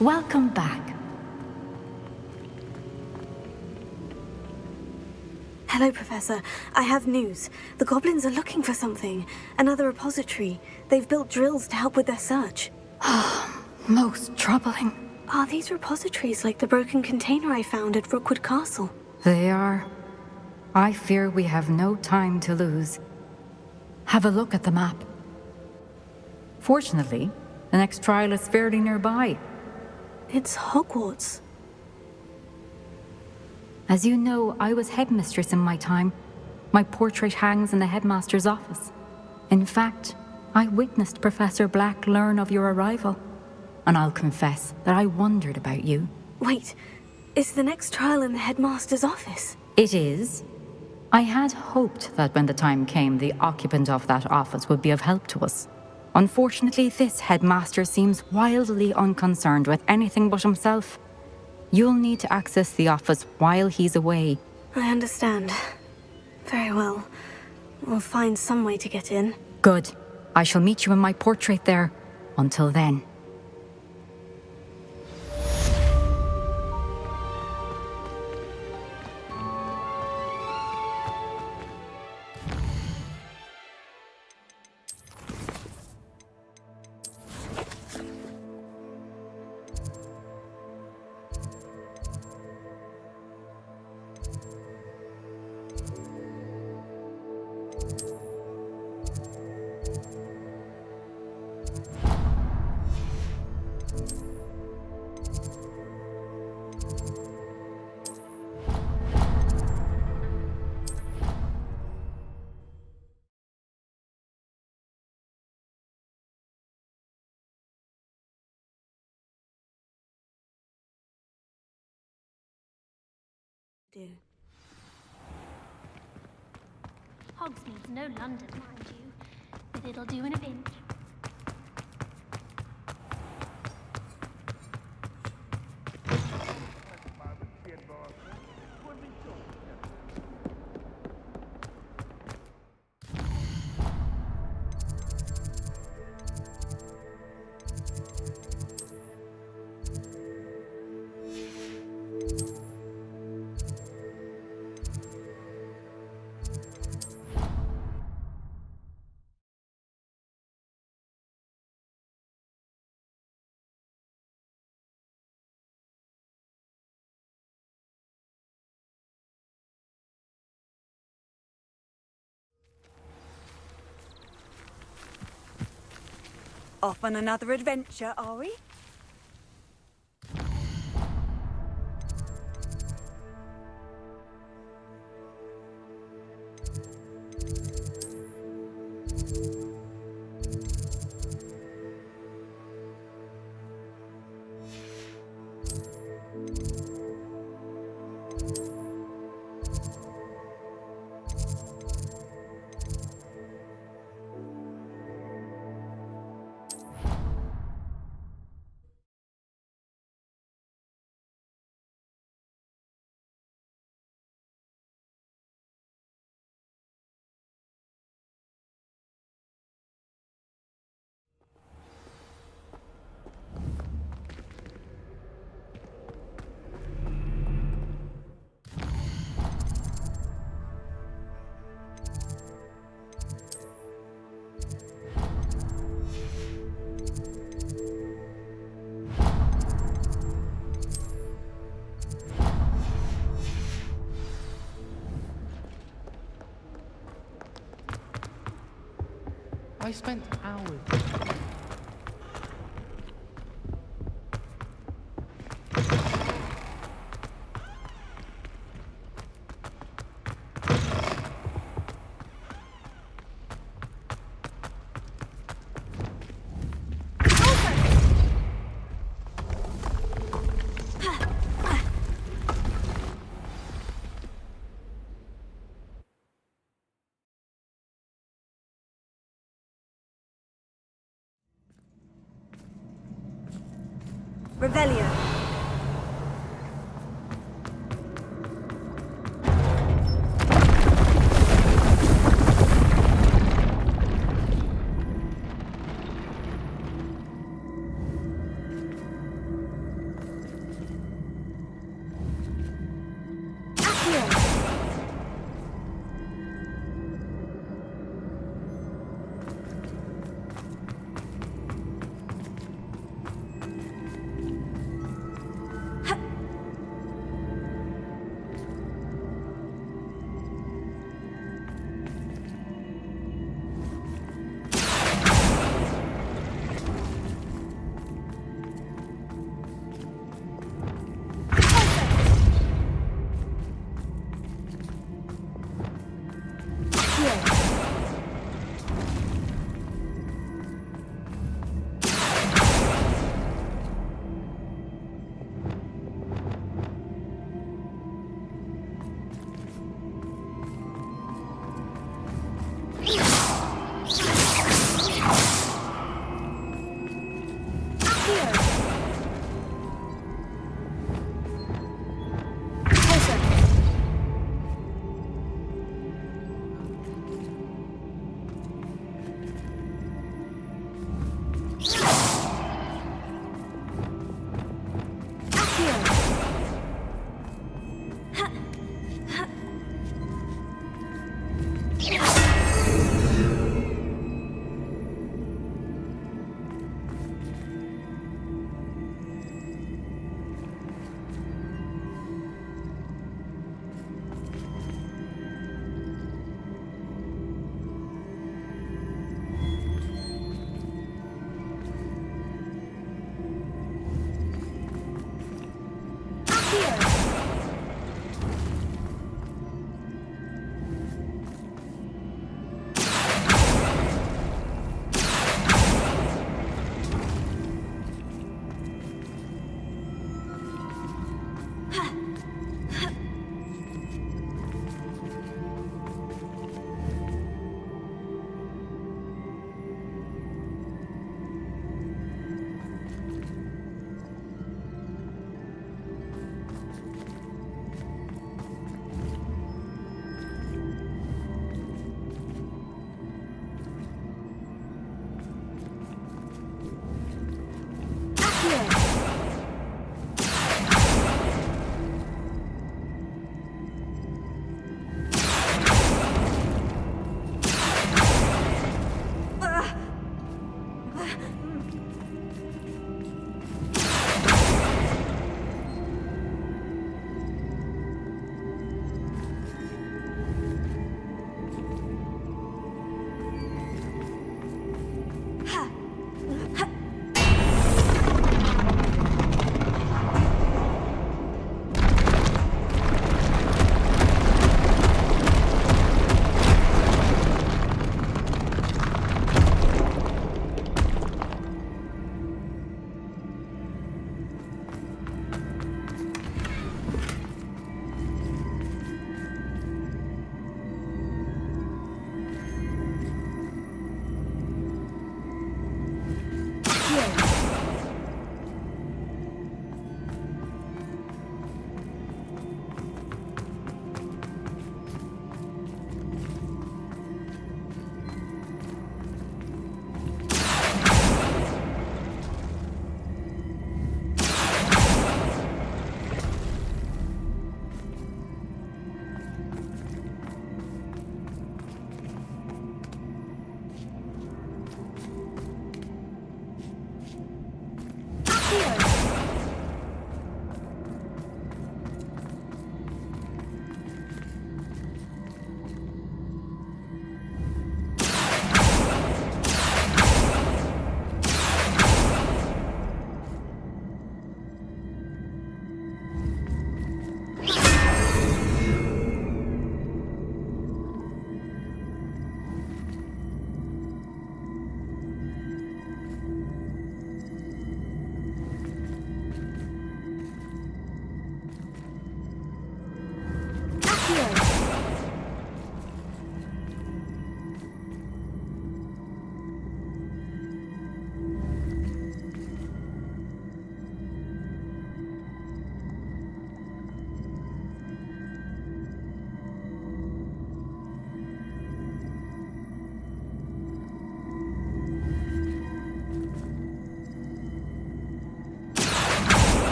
Welcome back. Hello, Professor. I have news. The goblins are looking for something. Another repository. They've built drills to help with their search. Most troubling. Are these repositories like the broken container I found at Rookwood Castle? They are. I fear we have no time to lose. Have a look at the map. Fortunately, the next trial is fairly nearby. It's Hogwarts. As you know, I was headmistress in my time. My portrait hangs in the headmaster's office. In fact, I witnessed Professor Black learn of your arrival. And I'll confess that I wondered about you. Wait, is the next trial in the headmaster's office? It is. I had hoped that when the time came, the occupant of that office would be of help to us. Unfortunately, this headmaster seems wildly unconcerned with anything but himself. You'll need to access the office while he's away. I understand. Very well. We'll find some way to get in. Good. I shall meet you in my portrait there. Until then. Hogsmeade's no London, mind you, but it'll do in a pinch. Off on another adventure, are we? I spent hours. Revelio.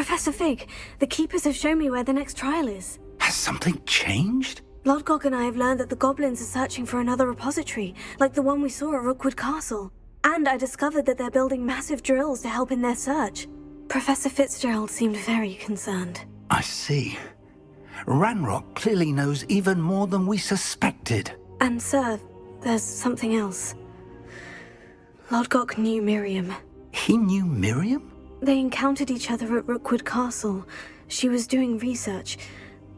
Professor Fig, the Keepers have shown me where the next trial is. Has something changed? Lodgok and I have learned that the goblins are searching for another repository, like the one we saw at Rookwood Castle. And I discovered that they're building massive drills to help in their search. Professor Fitzgerald seemed very concerned. I see. Ranrock clearly knows even more than we suspected. And sir, there's something else. Lodgok knew Miriam. He knew Miriam? They encountered each other at Rookwood Castle. She was doing research.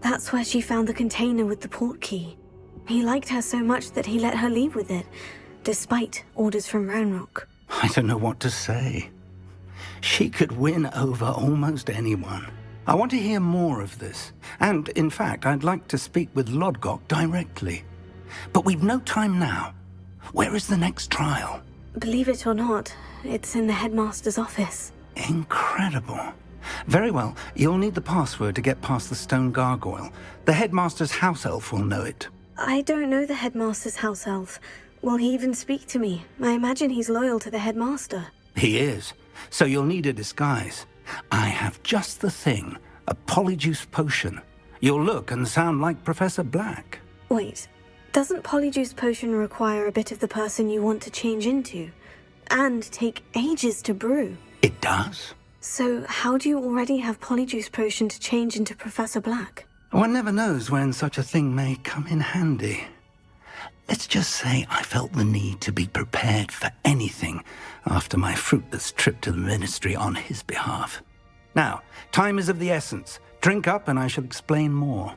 That's where she found the container with the port key. He liked her so much that he let her leave with it, despite orders from Ranrock. I don't know what to say. She could win over almost anyone. I want to hear more of this. And, in fact, I'd like to speak with Lodgok directly. But we've no time now. Where is the next trial? Believe it or not, it's in the headmaster's office. Incredible. Very well, you'll need the password to get past the stone gargoyle. The headmaster's house elf will know it. I don't know the headmaster's house elf. Will he even speak to me? I imagine he's loyal to the headmaster. He is. So you'll need a disguise. I have just the thing. A polyjuice potion. You'll look and sound like Professor Black. Wait, doesn't polyjuice potion require a bit of the person you want to change into? And take ages to brew? It does. So how do you already have polyjuice potion to change into Professor Black? One never knows when such a thing may come in handy. Let's just say I felt the need to be prepared for anything after my fruitless trip to the ministry on his behalf. Now, time is of the essence. Drink up and I shall explain more.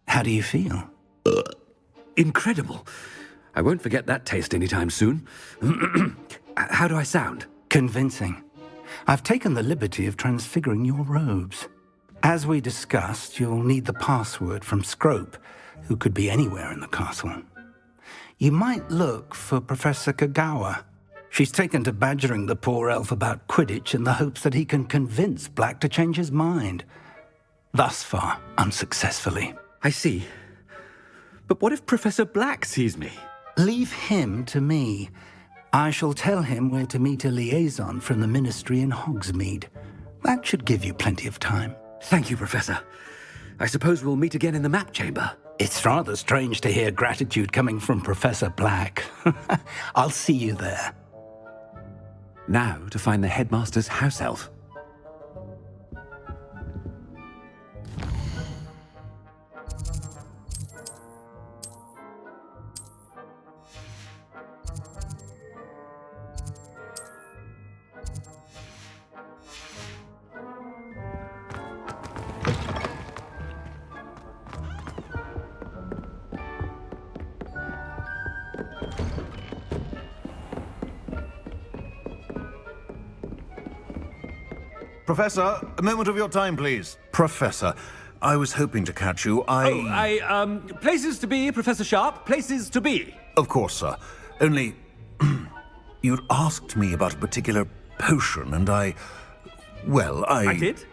How do you feel? Incredible. I won't forget that taste anytime soon. How do I sound? Convincing. I've taken the liberty of transfiguring your robes. As we discussed, you'll need the password from Scrope, who could be anywhere in the castle. You might look for Professor Kagawa. She's taken to badgering the poor elf about Quidditch in the hopes that he can convince Black to change his mind. Thus far, unsuccessfully. I see. But what if Professor Black sees me? Leave him to me. I shall tell him where to meet a liaison from the ministry in Hogsmeade. That should give you plenty of time. Thank you, Professor. I suppose we'll meet again in the map chamber. It's rather strange to hear gratitude coming from Professor Black. I'll see you there. Now to find the headmaster's house elf. Professor, a moment of your time, please. Professor, I was hoping to catch you. Places to be, Professor Sharp, places to be. Of course, sir. Only, you'd asked me about a particular potion, and I did?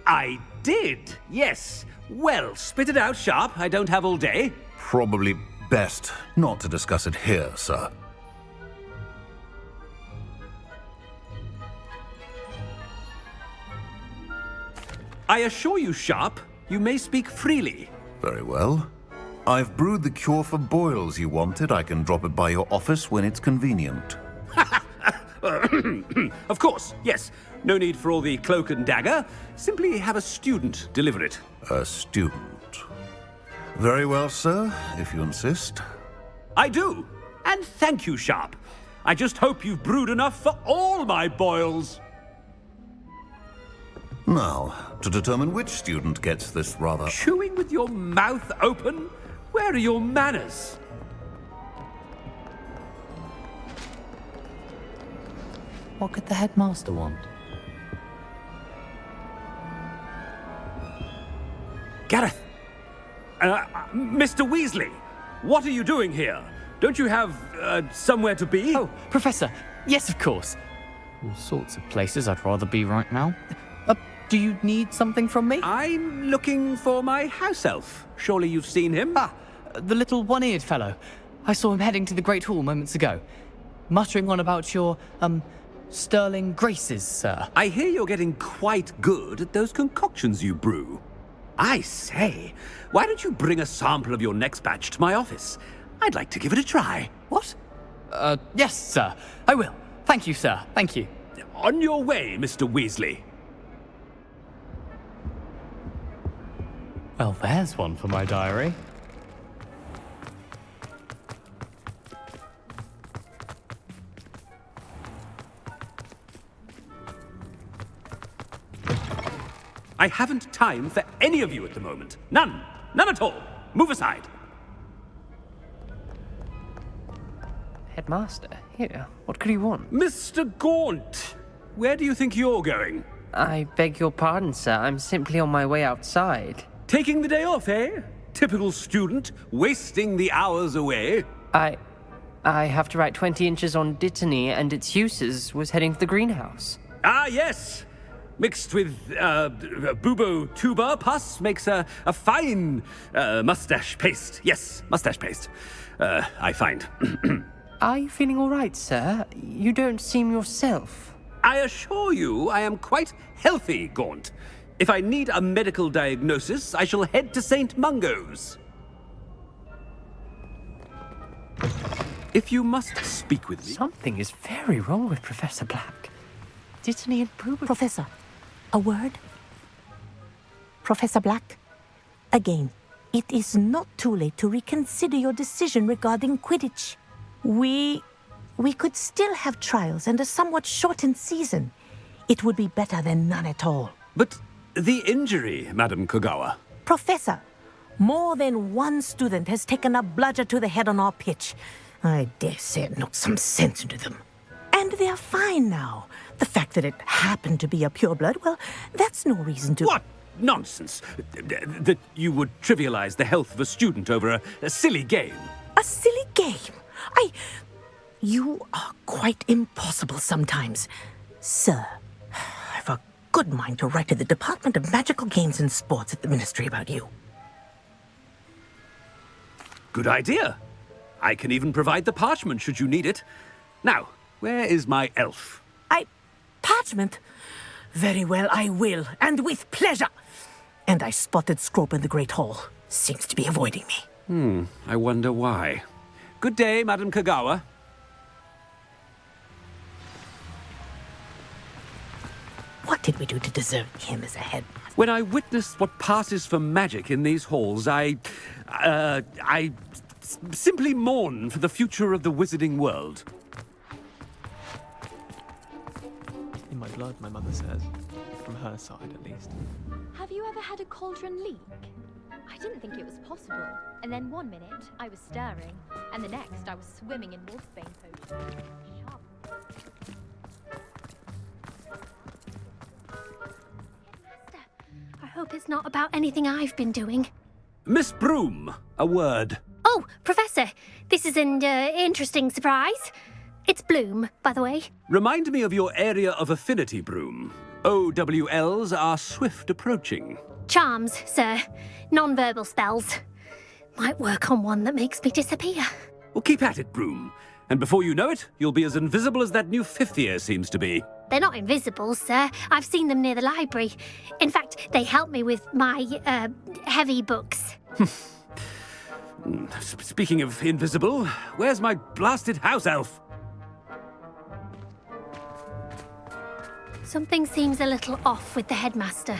I did, yes. Well, spit it out, Sharp. I don't have all day. Probably best not to discuss it here, sir. I assure you, Sharp, you may speak freely. Very well. I've brewed the cure for boils you wanted. I can drop it by your office when it's convenient. Of course, yes. No need for all the cloak and dagger. Simply have a student deliver it. A student. Very well, sir, if you insist. I do. And thank you, Sharp. I just hope you've brewed enough for all my boils. Now, to determine which student gets this rather... Chewing with your mouth open? Where are your manners? What could the headmaster want? Gareth! Mr. Weasley, what are you doing here? Don't you have, somewhere to be? Oh, Professor, yes, of course. All sorts of places I'd rather be right now. Do you need something from me? I'm looking for my house elf. Surely you've seen him? Ah, the little one-eared fellow. I saw him heading to the Great Hall moments ago, muttering on about your, sterling graces, sir. I hear you're getting quite good at those concoctions you brew. I say, why don't you bring a sample of your next batch to my office? I'd like to give it a try. What? Yes, sir. I will. Thank you, sir. Thank you. On your way, Mr. Weasley. Well, there's one for my diary. I haven't time for any of you at the moment. None. None at all. Move aside. Headmaster, here. What could you want? Mr. Gaunt, where do you think you're going? I beg your pardon, sir. I'm simply on my way outside. Taking the day off, eh? Typical student, wasting the hours away. I have to write 20 inches on Dittany and its uses. Was heading to the greenhouse. Ah, yes. Mixed with bubo tuber pus makes a fine mustache paste. Yes, mustache paste. I find. Are you feeling all right, sir? You don't seem yourself. I assure you I am quite healthy, Gaunt. If I need a medical diagnosis, I shall head to St. Mungo's. If you must speak with me... Something is very wrong with Professor Black. Dittany and Bubo... Professor, a word? Professor Black, again, it is not too late to reconsider your decision regarding Quidditch. We could still have trials and a somewhat shortened season. It would be better than none at all. But the injury, Madam Kogawa. Professor, more than one student has taken a bludger to the head on our pitch. I dare say it knocked some sense into them. And they're fine now. The fact that it happened to be a pureblood, well, that's no reason to... What nonsense! That you would trivialize the health of a student over a silly game. A silly game? You are quite impossible sometimes. Sir, I've a good mind to write to the Department of Magical Games and Sports at the Ministry about you. Good idea. I can even provide the parchment should you need it. Now, where is my elf? Parchment? Very well, I will, and with pleasure. And I spotted Scrope in the Great Hall. Seems to be avoiding me. I wonder why. Good day, Madam Kogawa. What did we do to deserve him as a headmaster? When I witness what passes for magic in these halls, I simply mourn for the future of the wizarding world. In my blood, my mother says. From her side, at least. Have you ever had a cauldron leak? I didn't think it was possible. And then one minute, I was stirring. And the next, I was swimming in wolfbane potion. Sharp. Headmaster, I hope it's not about anything I've been doing. Miss Broom, a word. Oh, Professor, this is an interesting surprise. It's Bloom, by the way. Remind me of your area of affinity, Broom. OWLs are swift approaching. Charms, sir. Non-verbal spells. Might work on one that makes me disappear. Well, keep at it, Broom. And before you know it, you'll be as invisible as that new fifth year seems to be. They're not invisible, sir. I've seen them near the library. In fact, they help me with my, heavy books. Speaking of invisible, where's my blasted house elf? Something seems a little off with the headmaster.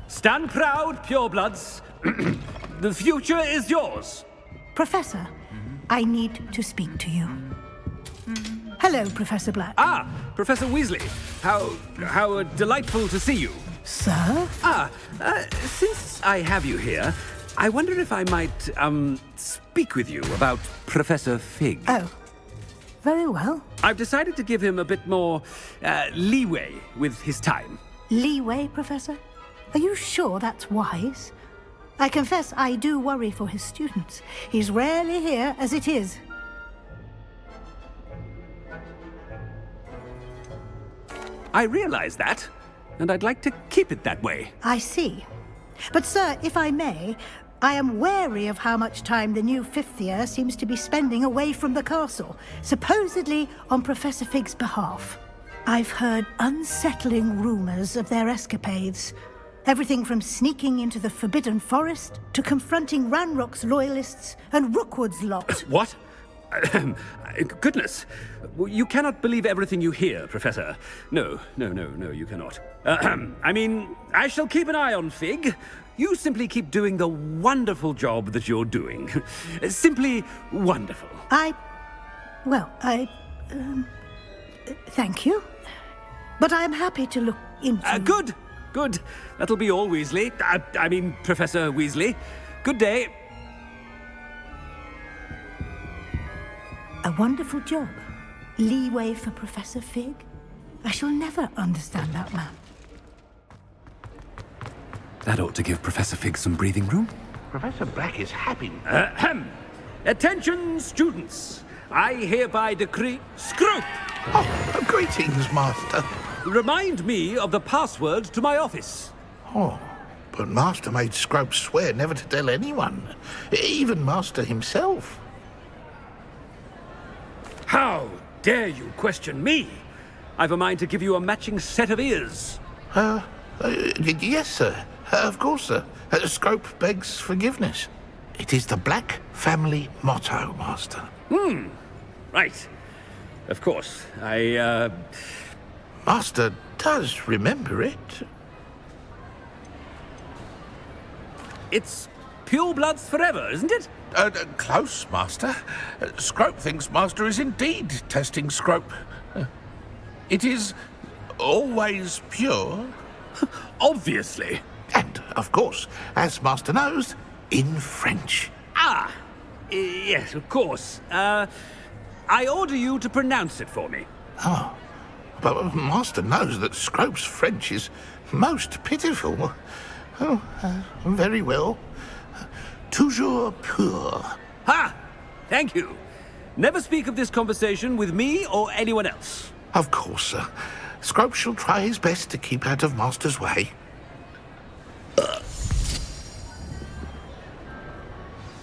Stand proud, purebloods. The future is yours. Professor, I need to speak to you. Hello, Professor Black. Ah, Professor Weasley. How delightful to see you. Sir? Since I have you here, I wonder if I might, speak with you about Professor Fig. Oh, very well. I've decided to give him a bit more leeway with his time. Leeway, Professor? Are you sure that's wise? I confess I do worry for his students. He's rarely here as it is. I realize that, and I'd like to keep it that way. I see. But, sir, if I may, I am wary of how much time the new fifth year seems to be spending away from the castle, supposedly on Professor Fig's behalf. I've heard unsettling rumors of their escapades. Everything from sneaking into the Forbidden Forest to confronting Ranrock's loyalists and Rookwood's lot. What? Goodness. You cannot believe everything you hear, Professor. No, you cannot. I mean, I shall keep an eye on Fig. You simply keep doing the wonderful job that you're doing. Simply wonderful. Thank you. But I'm happy to look into... Good. That'll be all, Weasley. I mean, Professor Weasley. Good day. A wonderful job. Leeway for Professor Fig. I shall never understand that man. That ought to give Professor Fig some breathing room. Professor Black is happy. Attention, students. I hereby decree... Scrope! Oh, greetings, Master. Remind me of the password to my office. Oh, but Master made Scrope swear never to tell anyone. Even Master himself. How dare you question me? I've a mind to give you a matching set of ears. Yes, sir. Of course, sir. Scrope begs forgiveness. It is the Black family motto, Master. Right. Of course. Master does remember it. It's purebloods forever, isn't it? Close, Master. Scrope thinks Master is indeed testing Scrope. It is always pure. Obviously. And, of course, as Master knows, in French. Yes, of course. I order you to pronounce it for me. Oh, but Master knows that Scrope's French is most pitiful. Oh, very well. Toujours pur. Ha! Thank you. Never speak of this conversation with me or anyone else. Of course, sir. Scrope shall try his best to keep out of Master's way.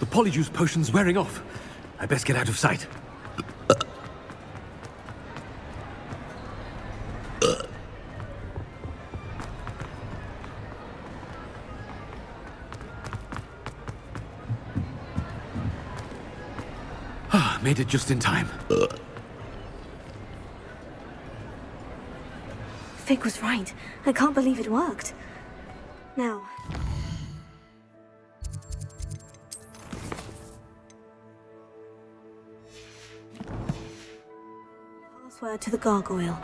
The polyjuice potion's wearing off. I best get out of sight. Made it just in time. Fig was right. I can't believe it worked. Now... password to the gargoyle.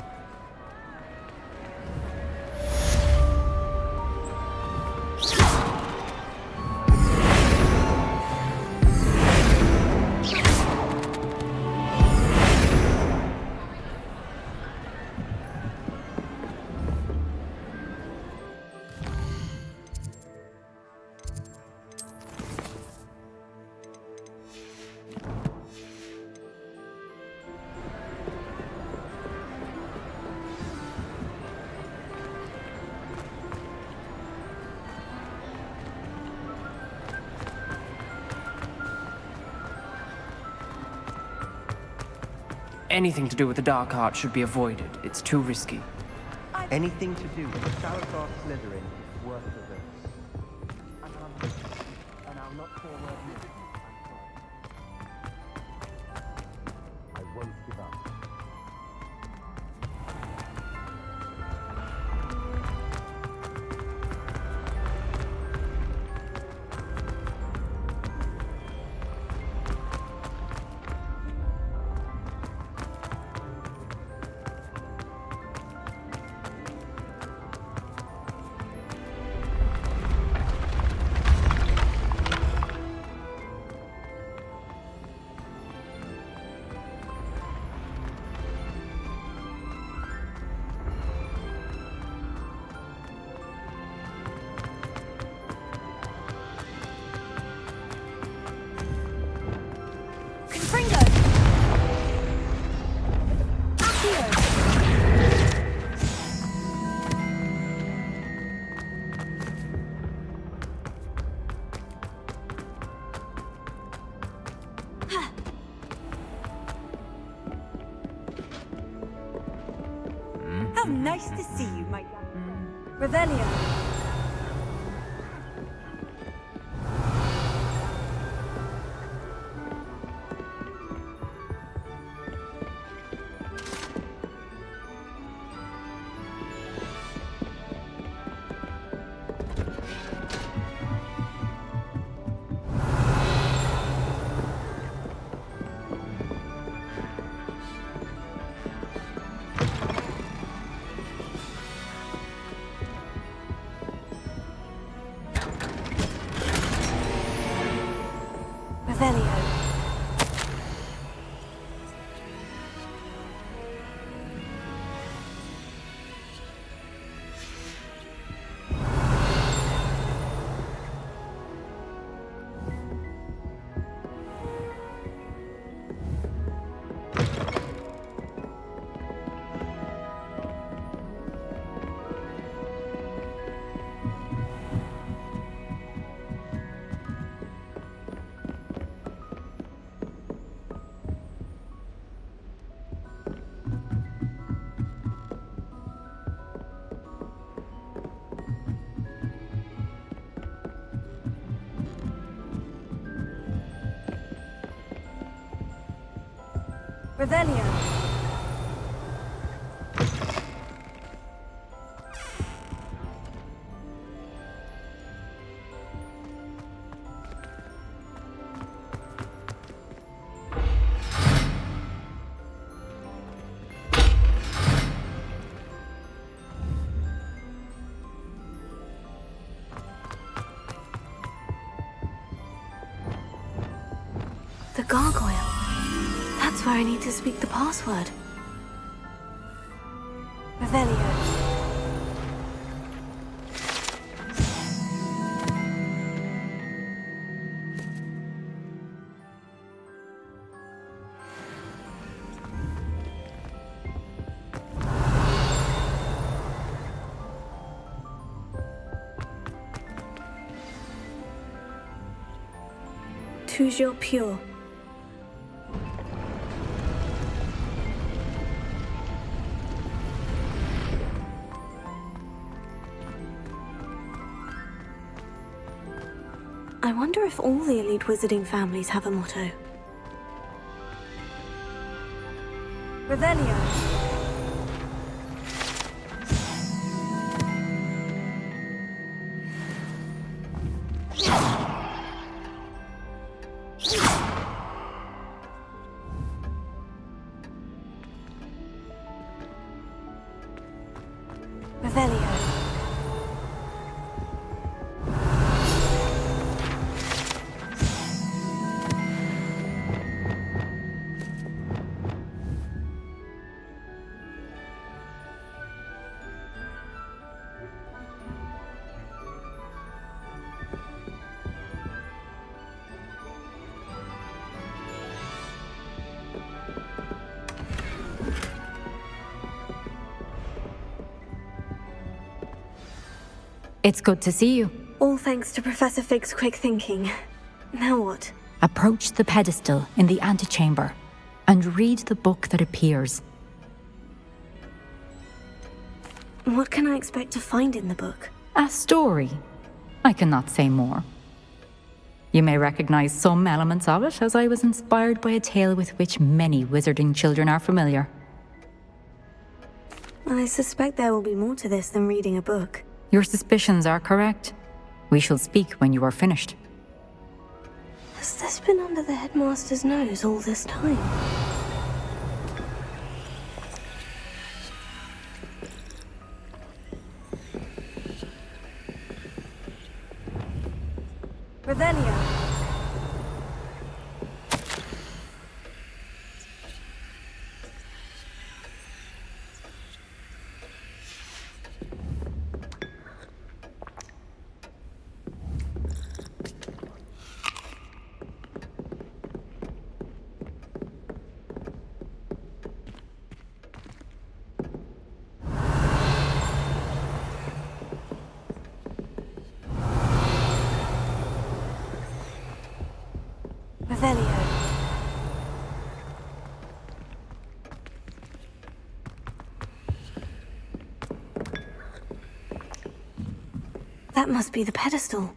Anything to do with the dark art should be avoided. It's too risky. Anything to do with the Salazar Slytherin is worth the risk. And I'll not forward you. I won't give up. Nice to see you, my young... Revelio. Revelio. The gargoyle. That's where I need to speak the password. Revelio. Toujours pure. I wonder if all the elite wizarding families have a motto. Revelio. Revelio. It's good to see you. All thanks to Professor Fig's quick thinking. Now what? Approach the pedestal in the antechamber and read the book that appears. What can I expect to find in the book? A story. I cannot say more. You may recognize some elements of it, as I was inspired by a tale with which many wizarding children are familiar. I suspect there will be more to this than reading a book. Your suspicions are correct. We shall speak when you are finished. Has this been under the headmaster's nose all this time? Revelio. Revelio. That must be the pedestal.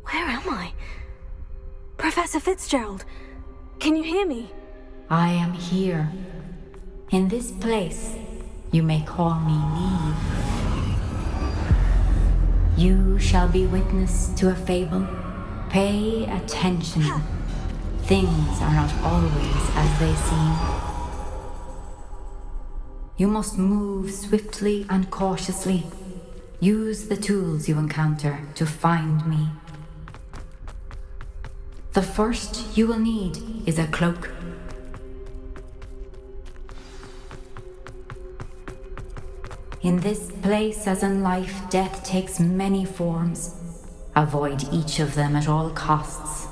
Where am I? Professor Fitzgerald, can you hear me? I am here. In this place, you may call me Neve. You shall be witness to a fable. Pay attention. Things are not always as they seem. You must move swiftly and cautiously. Use the tools you encounter to find me. The first you will need is a cloak. In this place, as in life, death takes many forms. Avoid each of them at all costs.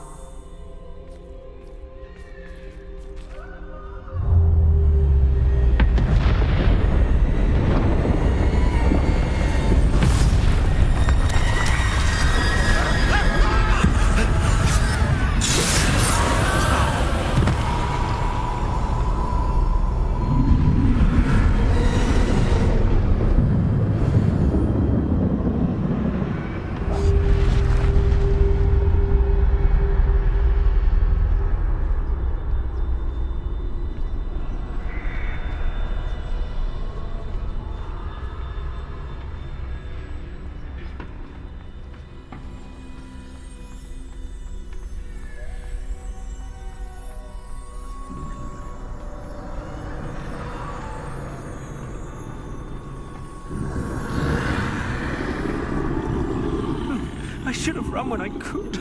I should have run when I could.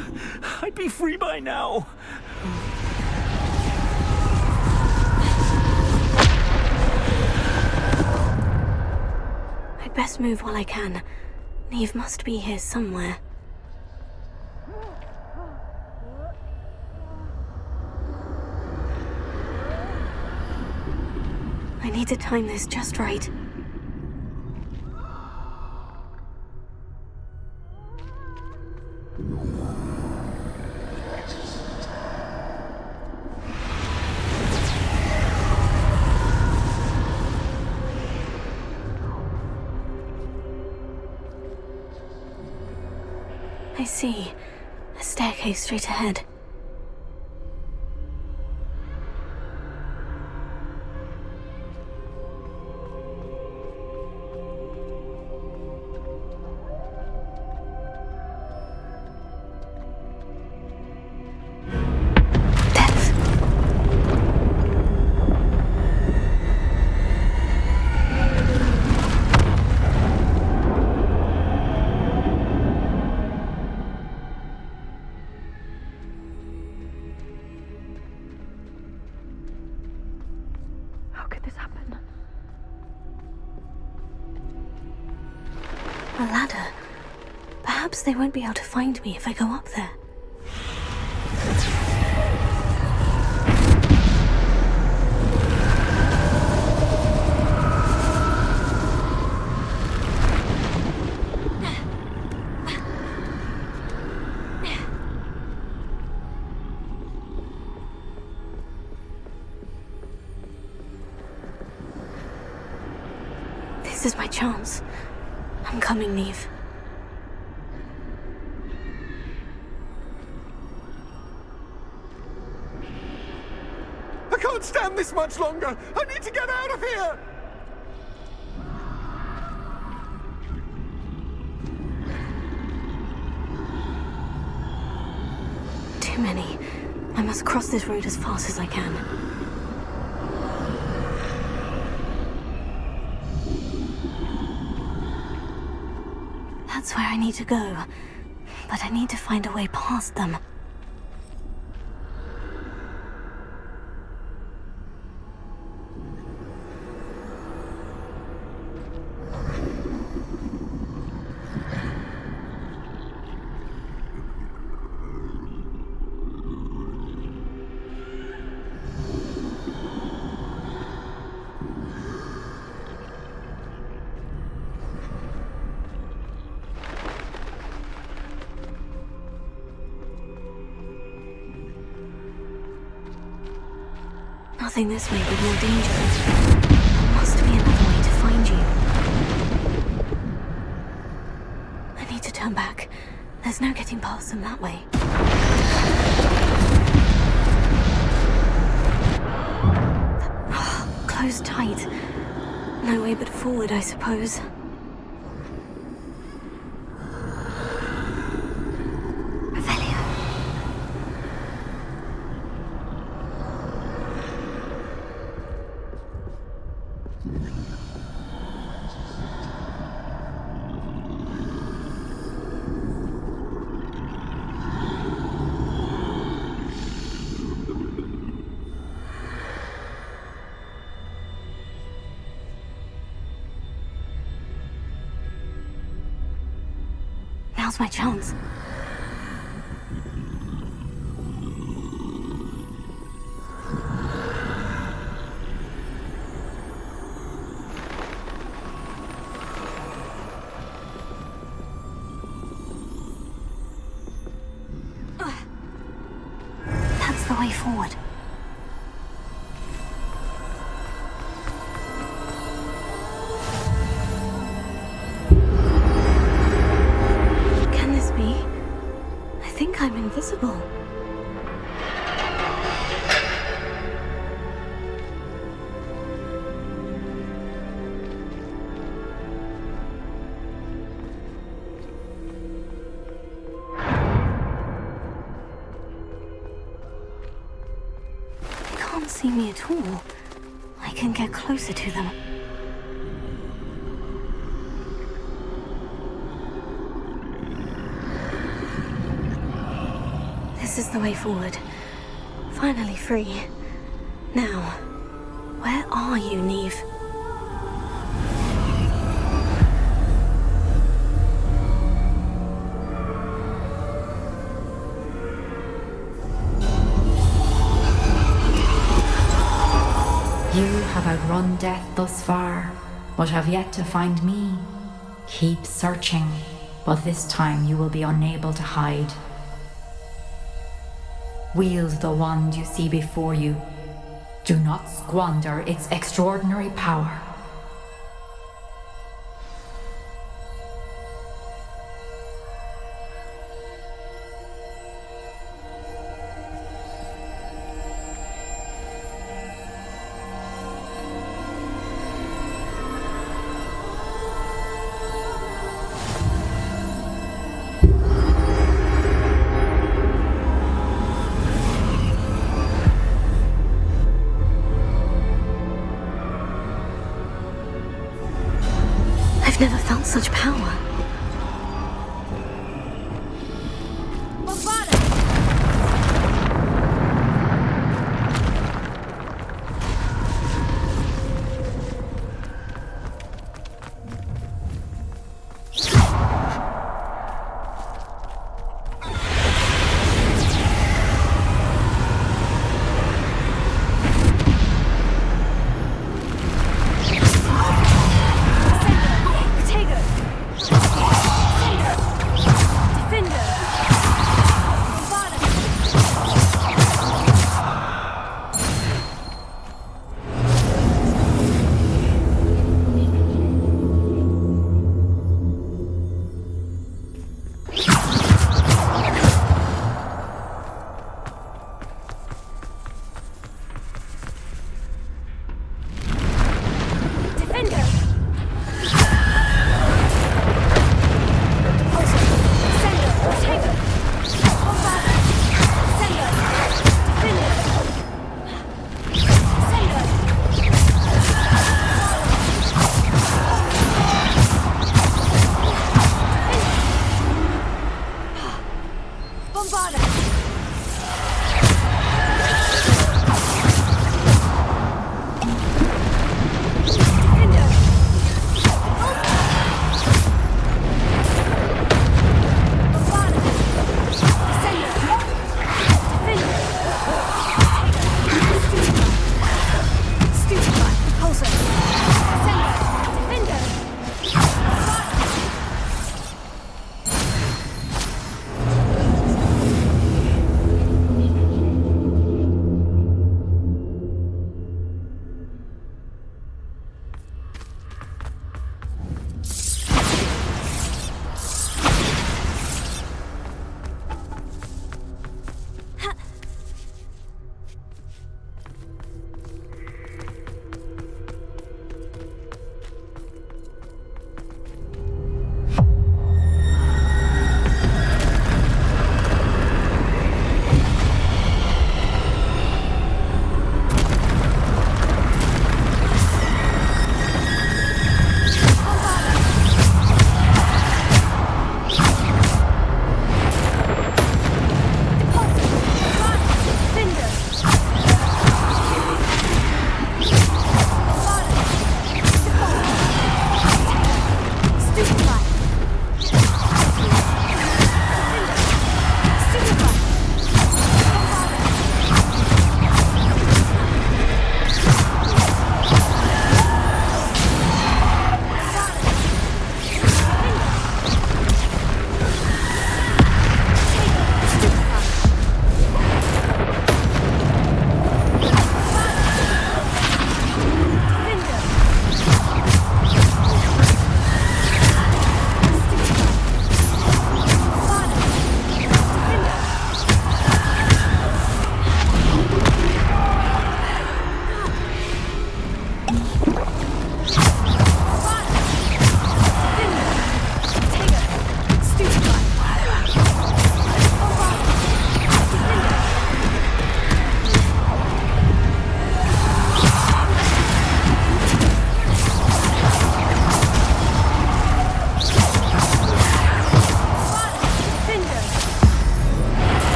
I'd be free by now. I'd best move while I can. Neve must be here somewhere. I need to time this just right. I see. A staircase straight ahead. A ladder. Perhaps they won't be able to find me if I go up there. This is my chance. I'm coming, Neve. I can't stand this much longer. I need to get out of here. Too many. I must cross this road as fast as I can. That's where I need to go, but I need to find a way past them. Nothing this way would be more dangerous. There must be another way to find you. I need to turn back. There's no getting past them that way. Closed tight. No way but forward, I suppose. Now's my chance. That's the way forward. I'm invisible. They can't see me at all. I can get closer to them. This is the way forward. Finally free. Now, where are you, Neve? You have outrun death thus far, but have yet to find me. Keep searching, but this time you will be unable to hide. Wield the wand you see before you. Do not squander its extraordinary power. I've never felt such power. Potato!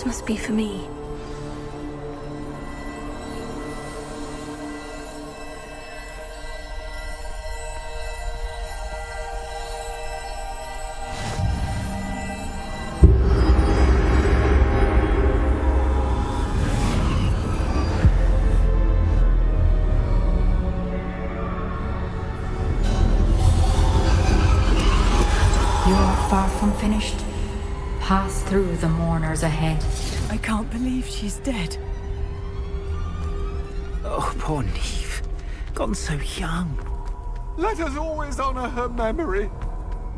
must be for me. Far from finished. Pass through the mourners ahead. I can't believe she's dead. Oh, poor Neve. Gone so young. Let us always honor her memory.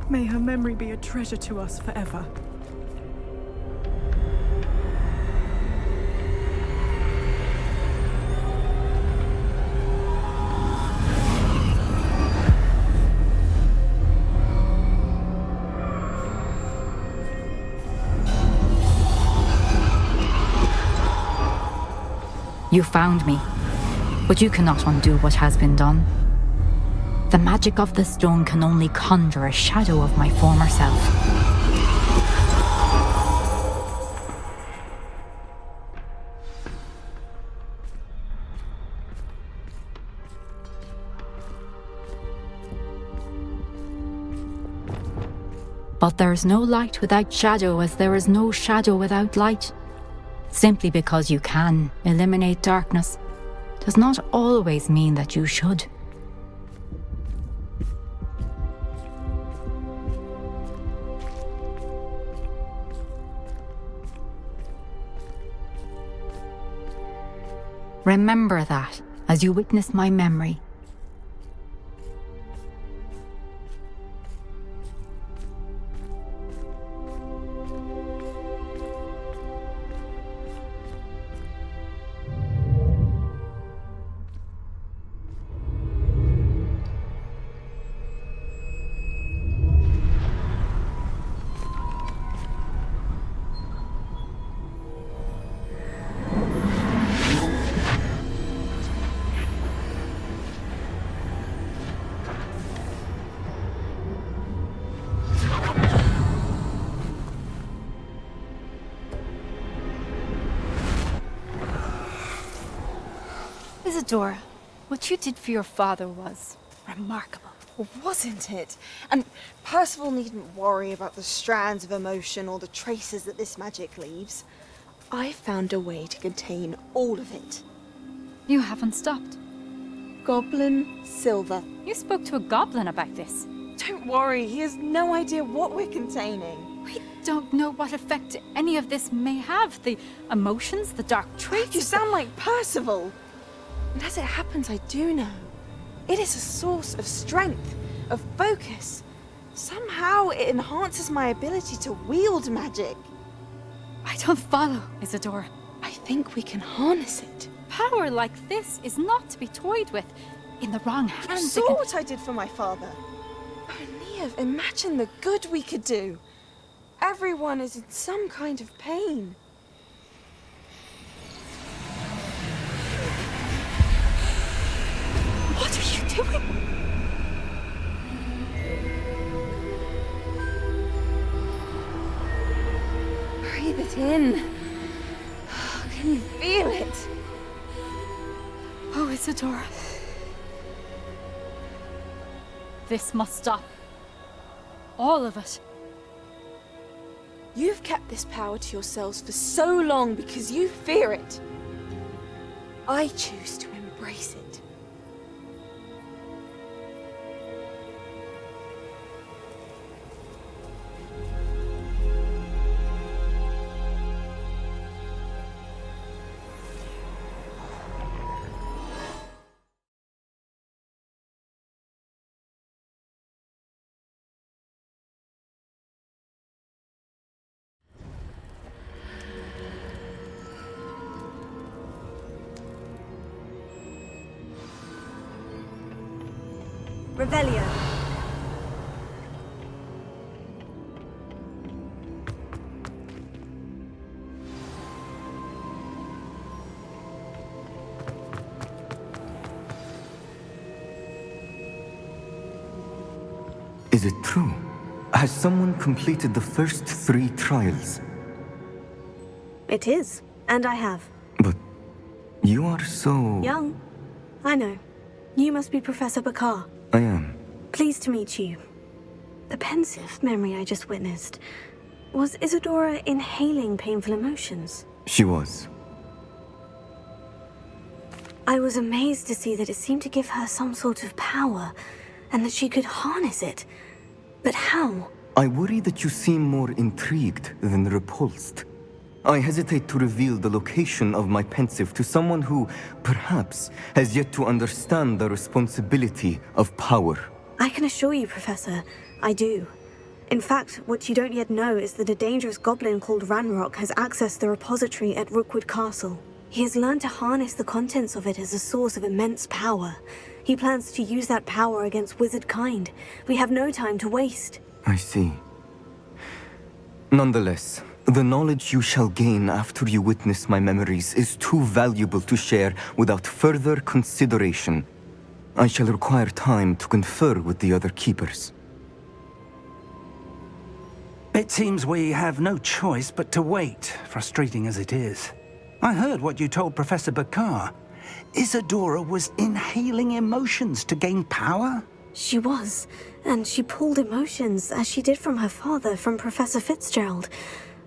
May her memory be a treasure to us forever. You found me, but you cannot undo what has been done. The magic of the stone can only conjure a shadow of my former self. But there is no light without shadow, as there is no shadow without light. Simply because you can eliminate darkness does not always mean that you should. Remember that as you witness my memory. Isadora, what you did for your father was remarkable. Well, wasn't it? And Percival needn't worry about the strands of emotion or the traces that this magic leaves. I found a way to contain all of it. You haven't stopped. Goblin Silver. You spoke to a goblin about this. Don't worry, he has no idea what we're containing. We don't know what effect any of this may have. The emotions, the dark traits. You sound like Percival. And as it happens, I do know. It is a source of strength, of focus. Somehow it enhances my ability to wield magic. I don't follow, Isadora. I think we can harness it. Power like this is not to be toyed with. In the wrong hands. You saw what I did for my father. Oh, Neve, imagine the good we could do. Everyone is in some kind of pain. What are you doing? Breathe it in. Can you feel it? Oh, Isadora. This must stop. All of it. You've kept this power to yourselves for so long because you fear it. I choose to embrace it. Revelio. Is it true? Has someone completed the first 3 trials? It is, and I have. You are so... Young. I know. You must be Professor Bakar. I am. Pleased to meet you. The pensive memory I just witnessed. Was Isadora inhaling painful emotions? She was. I was amazed to see that it seemed to give her some sort of power, and that she could harness it. But how? I worry that you seem more intrigued than repulsed. I hesitate to reveal the location of my pensive to someone who, perhaps, has yet to understand the responsibility of power. I can assure you, Professor, I do. In fact, what you don't yet know is that a dangerous goblin called Ranrock has accessed the repository at Rookwood Castle. He has learned to harness the contents of it as a source of immense power. He plans to use that power against wizard kind. We have no time to waste. I see. Nonetheless, the knowledge you shall gain after you witness my memories is too valuable to share without further consideration. I shall require time to confer with the other keepers. It seems we have no choice but to wait, frustrating as it is. I heard what you told Professor Bakar. Isadora was inhaling emotions to gain power? She was, and she pulled emotions, as she did from her father, from Professor Fitzgerald,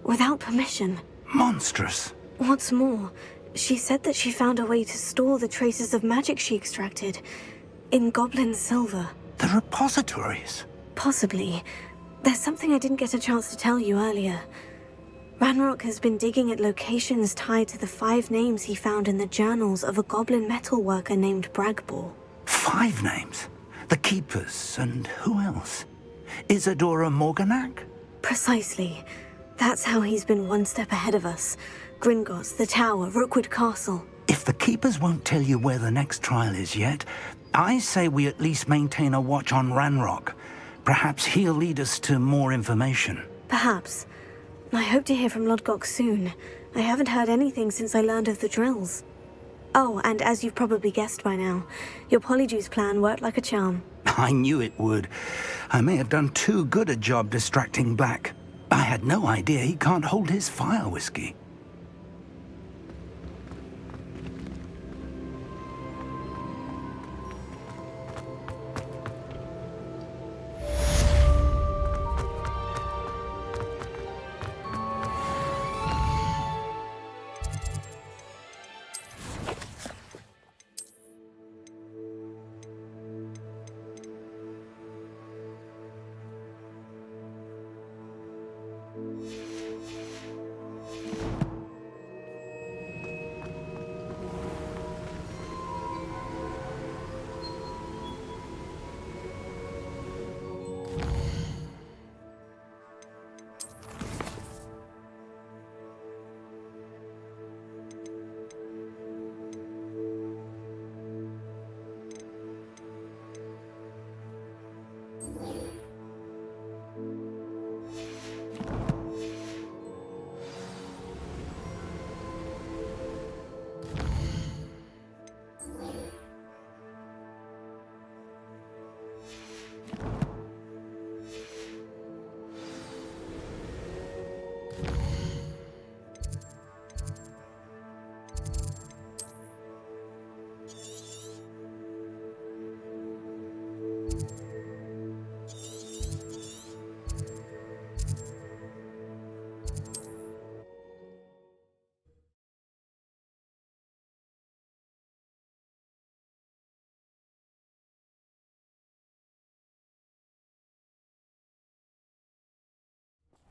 without permission. Monstrous. What's more, she said that she found a way to store the traces of magic she extracted in goblin silver. The repositories? Possibly. There's something I didn't get a chance to tell you earlier. Ranrock has been digging at locations tied to the 5 names he found in the journals of a goblin metalworker named Bragbor. 5 names? The Keepers, and who else? Isadora Morganac? Precisely. That's how he's been one step ahead of us. Gringotts, the Tower, Rookwood Castle. If the Keepers won't tell you where the next trial is yet, I say we at least maintain a watch on Ranrock. Perhaps he'll lead us to more information. Perhaps. I hope to hear from Lodgok soon. I haven't heard anything since I learned of the drills. Oh, and as you've probably guessed by now, your Polyjuice plan worked like a charm. I knew it would. I may have done too good a job distracting Black. I had no idea he can't hold his fire whiskey.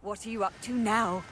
What are you up to now?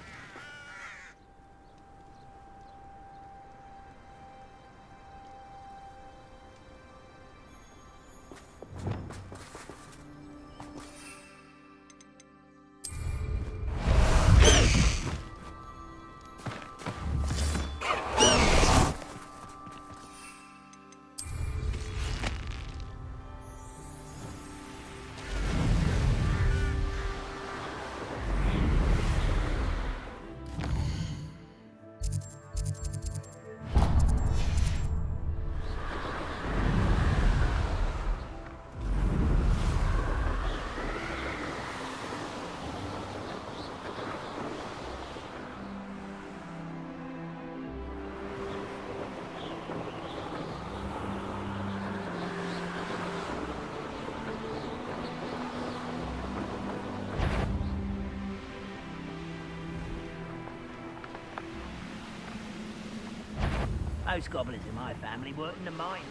Most goblins in my family work in the mine.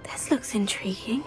This looks intriguing.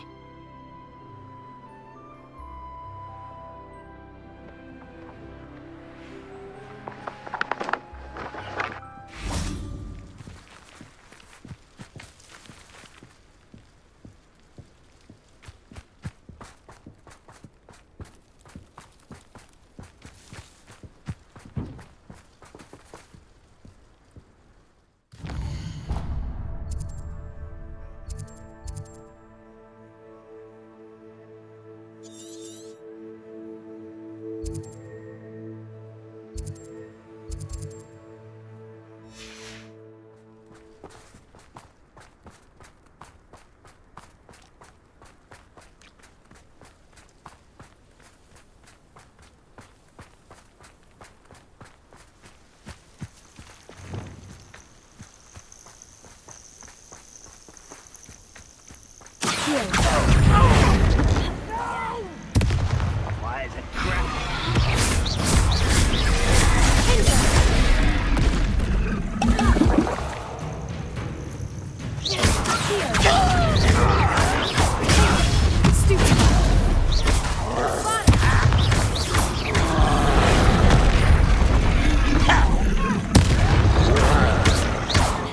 Why is it crap?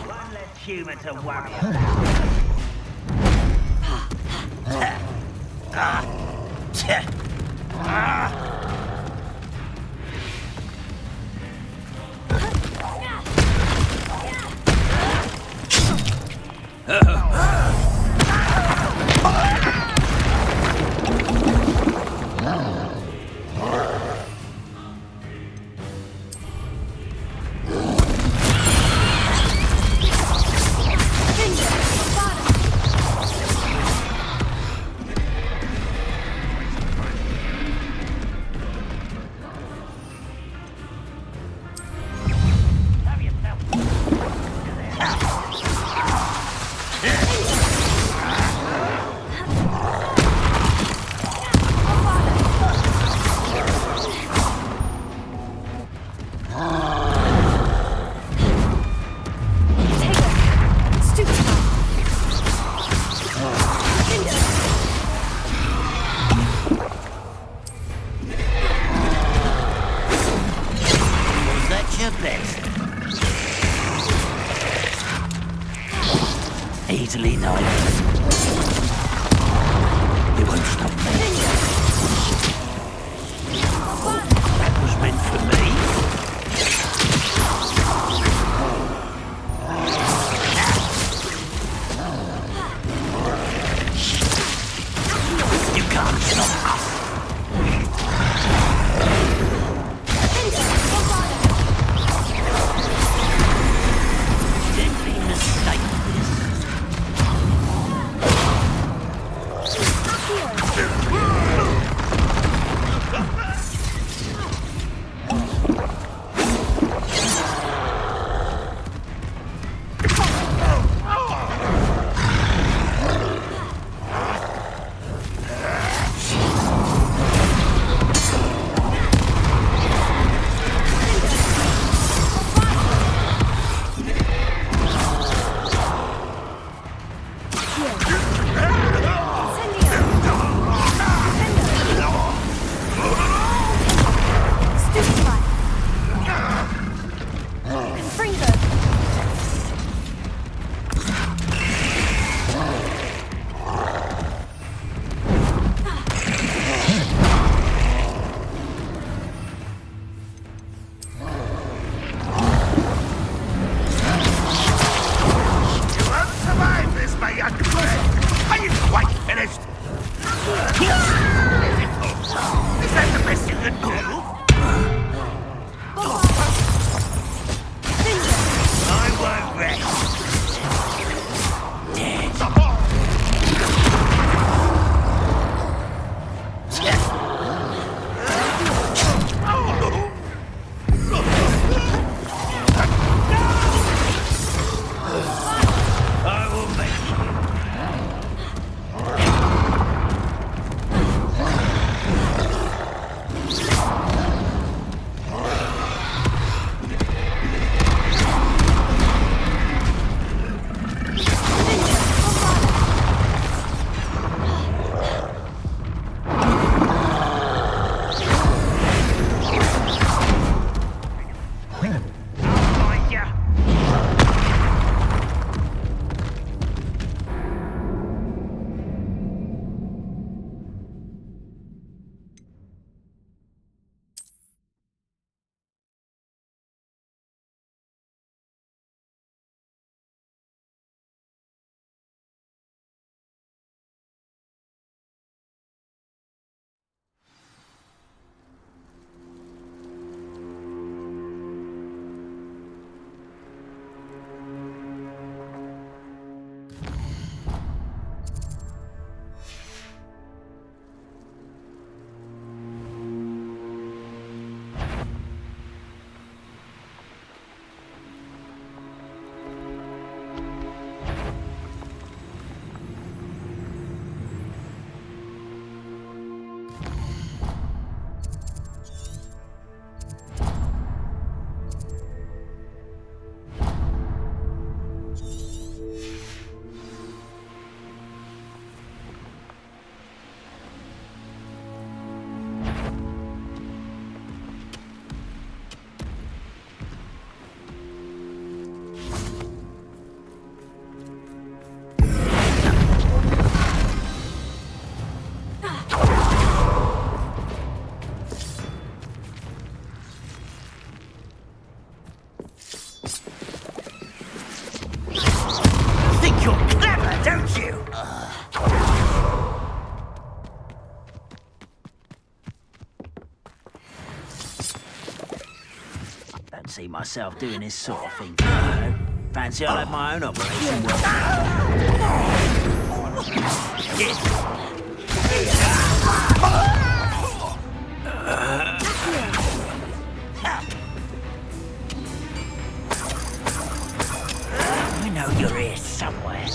One less human to worry about. see myself doing this sort of thing. Fancy I'll have my own operation work. I know you're here somewhere.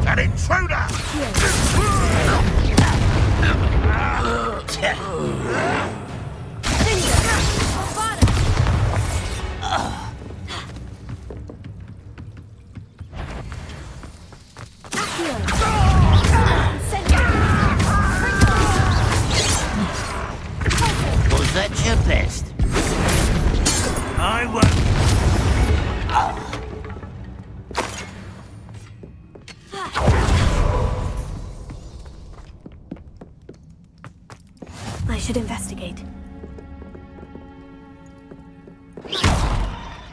An intruder! Was that your best? I won't. I should investigate.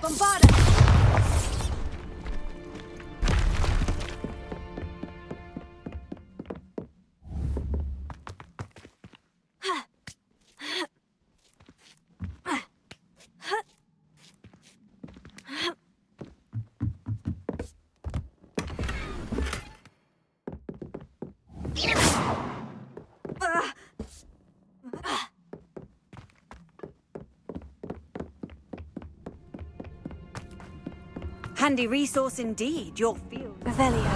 Bombarda! Handy resource indeed, your field. Revelio.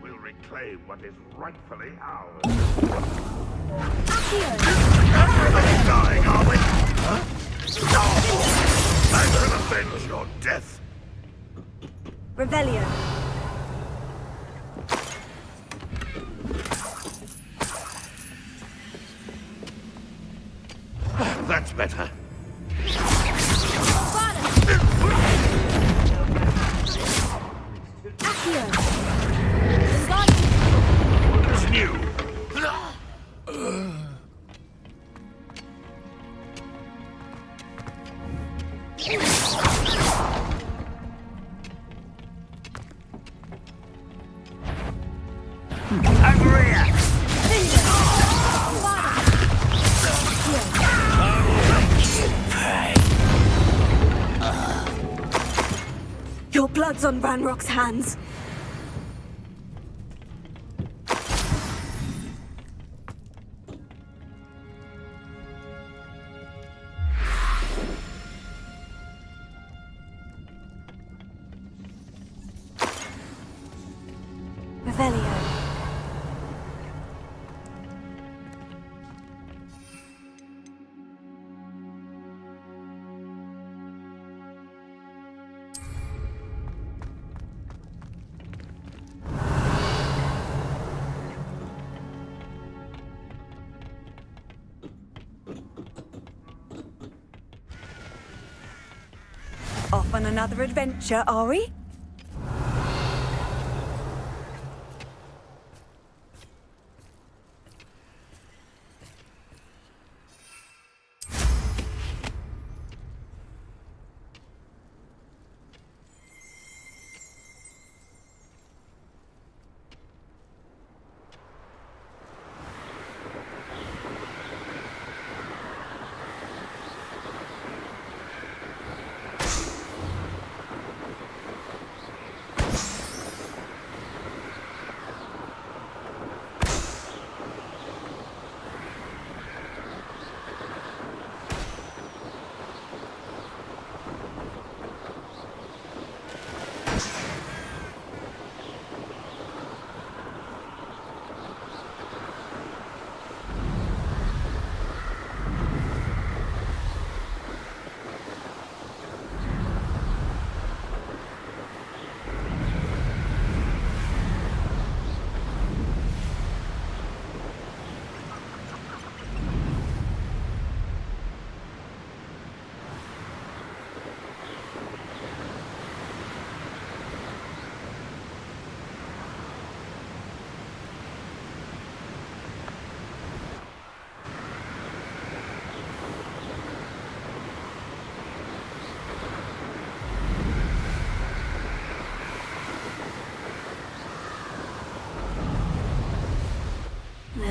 We'll reclaim what is rightfully ours. Everybody's dying, are we? Huh? I can avenge your death. Revelio. That's better. It's new. Over here! Your blood's on Ranrock's hands. Revelio. Off on another adventure, are we?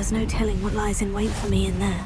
there's no telling what lies in wait for me in there.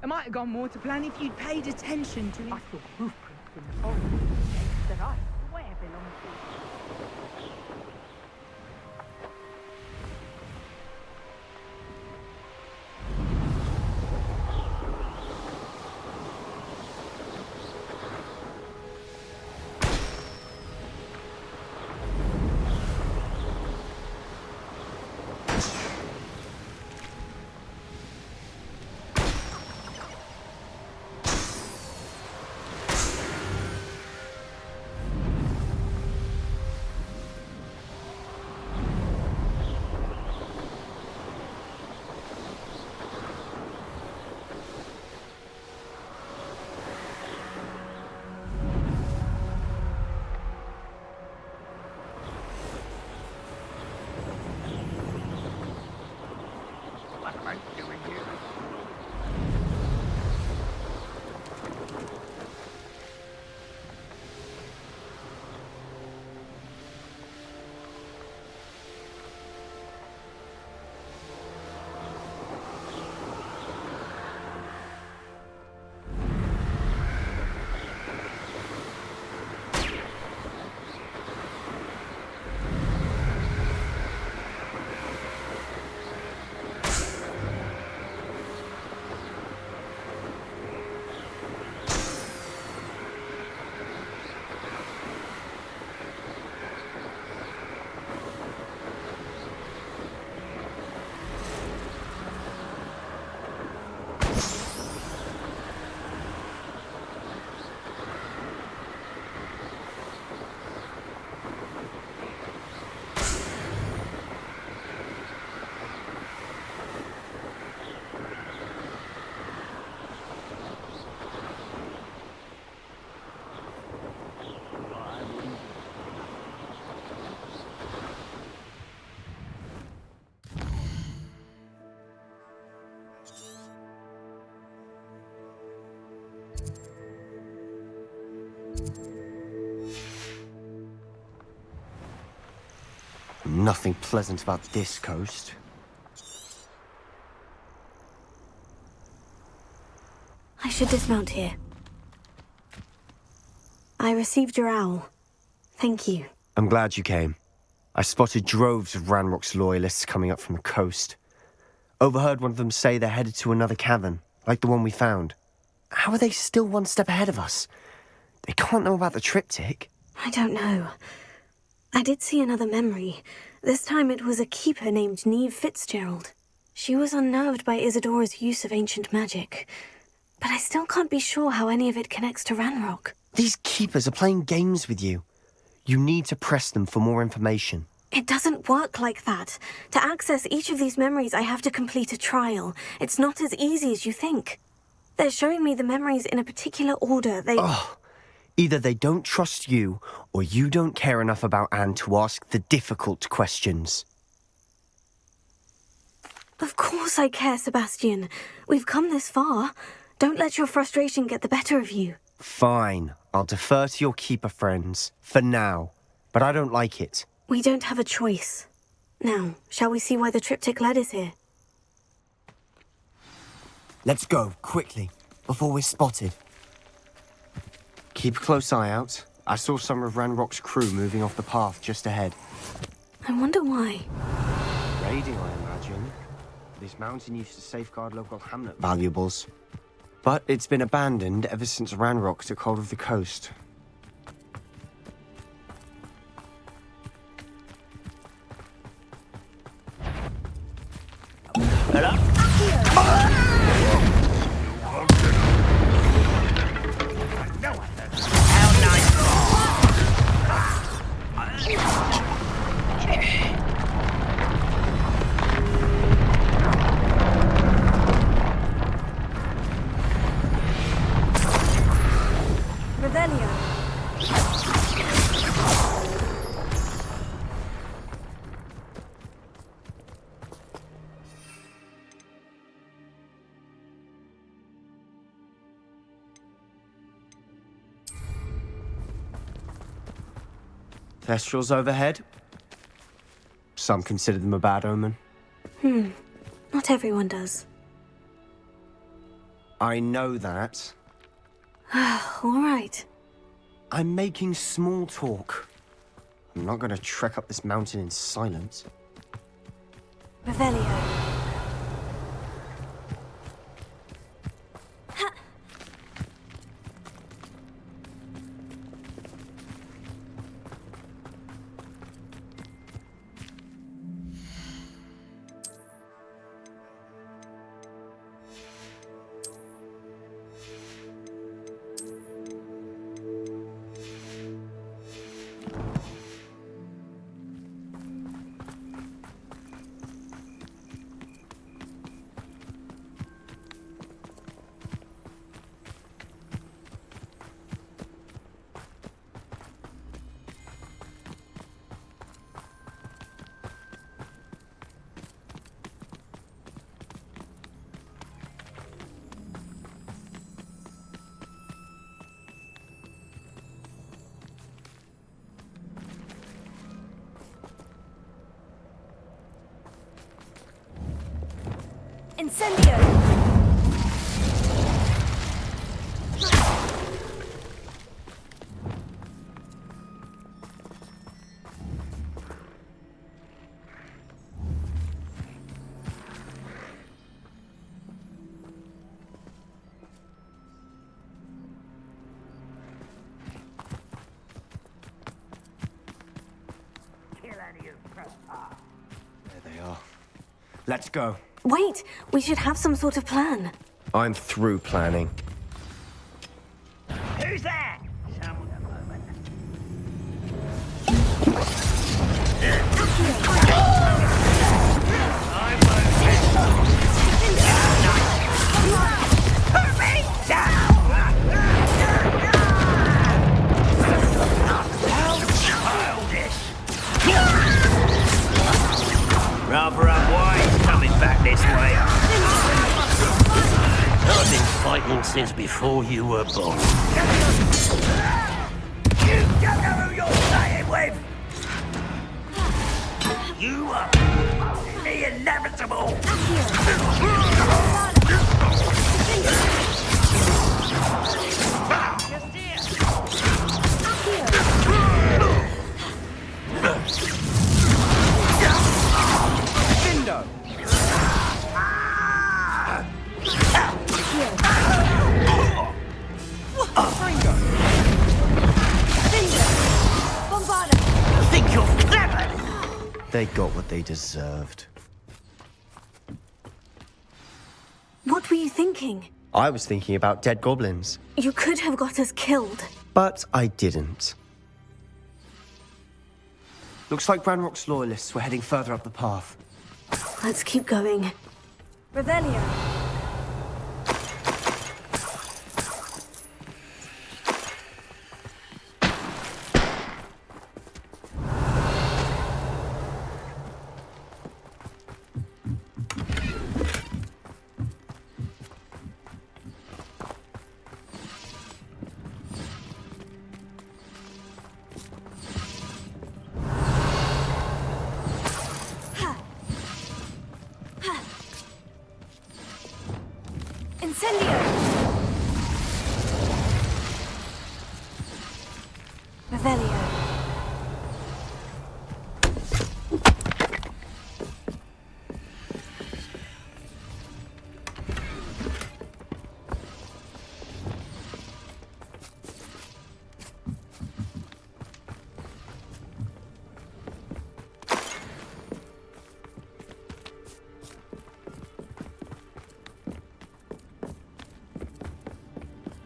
It might have gone more to plan if you'd paid attention to I saw hoofprints in the forest that I swear belong to you. Nothing pleasant about this coast. I should dismount here. I received your owl. Thank you. I'm glad you came. I spotted droves of Ranrock's loyalists coming up from the coast. Overheard one of them say they're headed to another cavern, like the one we found. How are they still one step ahead of us? They can't know about the triptych. I don't know. I did see another memory. This time it was a keeper named Neve Fitzgerald. She was unnerved by Isadora's use of ancient magic. But I still can't be sure how any of it connects to Ranrock. These keepers are playing games with you. You need to press them for more information. It doesn't work like that. To access each of these memories, I have to complete a trial. It's not as easy as you think. They're showing me the memories in a particular order. Either they don't trust you, or you don't care enough about Anne to ask the difficult questions. Of course I care, Sebastian. We've come this far. Don't let your frustration get the better of you. Fine. I'll defer to your keeper friends, for now. But I don't like it. We don't have a choice. Now, shall we see why the triptych led us here? Let's go, quickly, before we're spotted. Keep a close eye out. I saw some of Ranrock's crew moving off the path just ahead. I wonder why. Raiding, I imagine. This mountain used to safeguard local hamlet valuables. But it's been abandoned ever since Ranrock took hold of the coast. Thestrals overhead. Some consider them a bad omen. Not everyone does. I know that. All right. I'm making small talk. I'm not going to trek up this mountain in silence. Revelio. Incendio! There they are. Let's go. Wait, we should have some sort of plan. I'm through planning. Who's that? Someone a moment. Put me down! How childish! Rather unwise coming back this way. I've been fighting since before you were born. You don't know who you're playing with! You are the inevitable! Think you're clever? They got what they deserved. What were you thinking? I was thinking about dead goblins. You could have got us killed. But I didn't. Looks like Ranrock's loyalists were heading further up the path. Let's keep going. Revelio. Incendio! Revelio.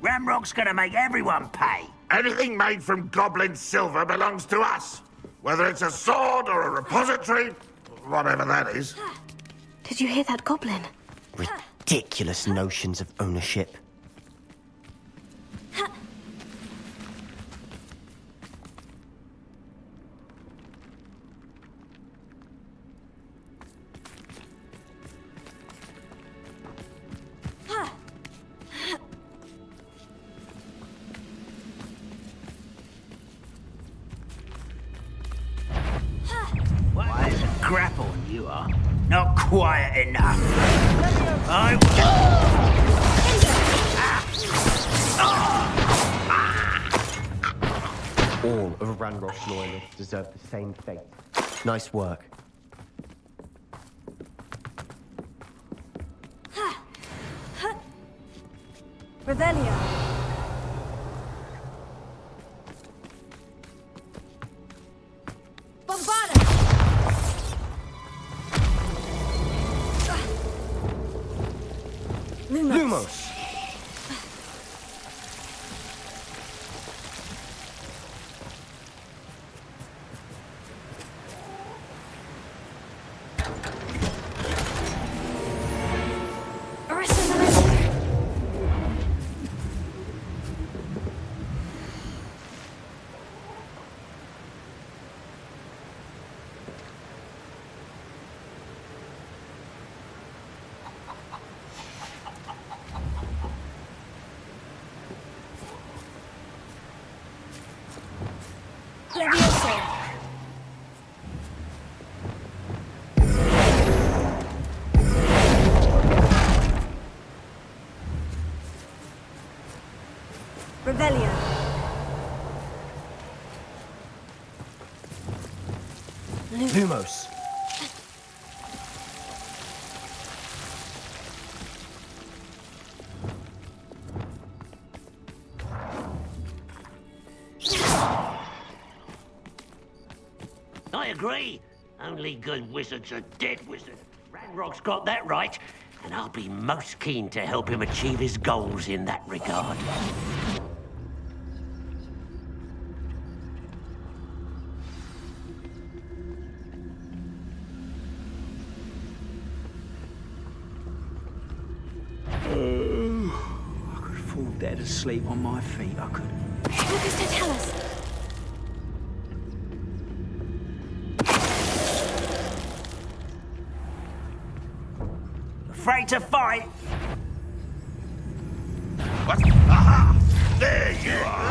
Ramrock's gonna make everyone pay. Anything made from goblin silver belongs to us. Whether it's a sword or a repository, whatever that is. Did you hear that goblin? Ridiculous notions of ownership. Wise and grapple you are. Not quiet enough. All of Ranrock's loyalists deserve the same fate. Nice work. Revelio. Bombada! Lumos! Revelio. Lumos! I agree. Only good wizards are dead wizards. Ranrock's got that right, and I'll be most keen to help him achieve his goals in that regard. I could fall dead asleep on my feet, I could. What does that tell us? Afraid to fight? What? Aha! There you are!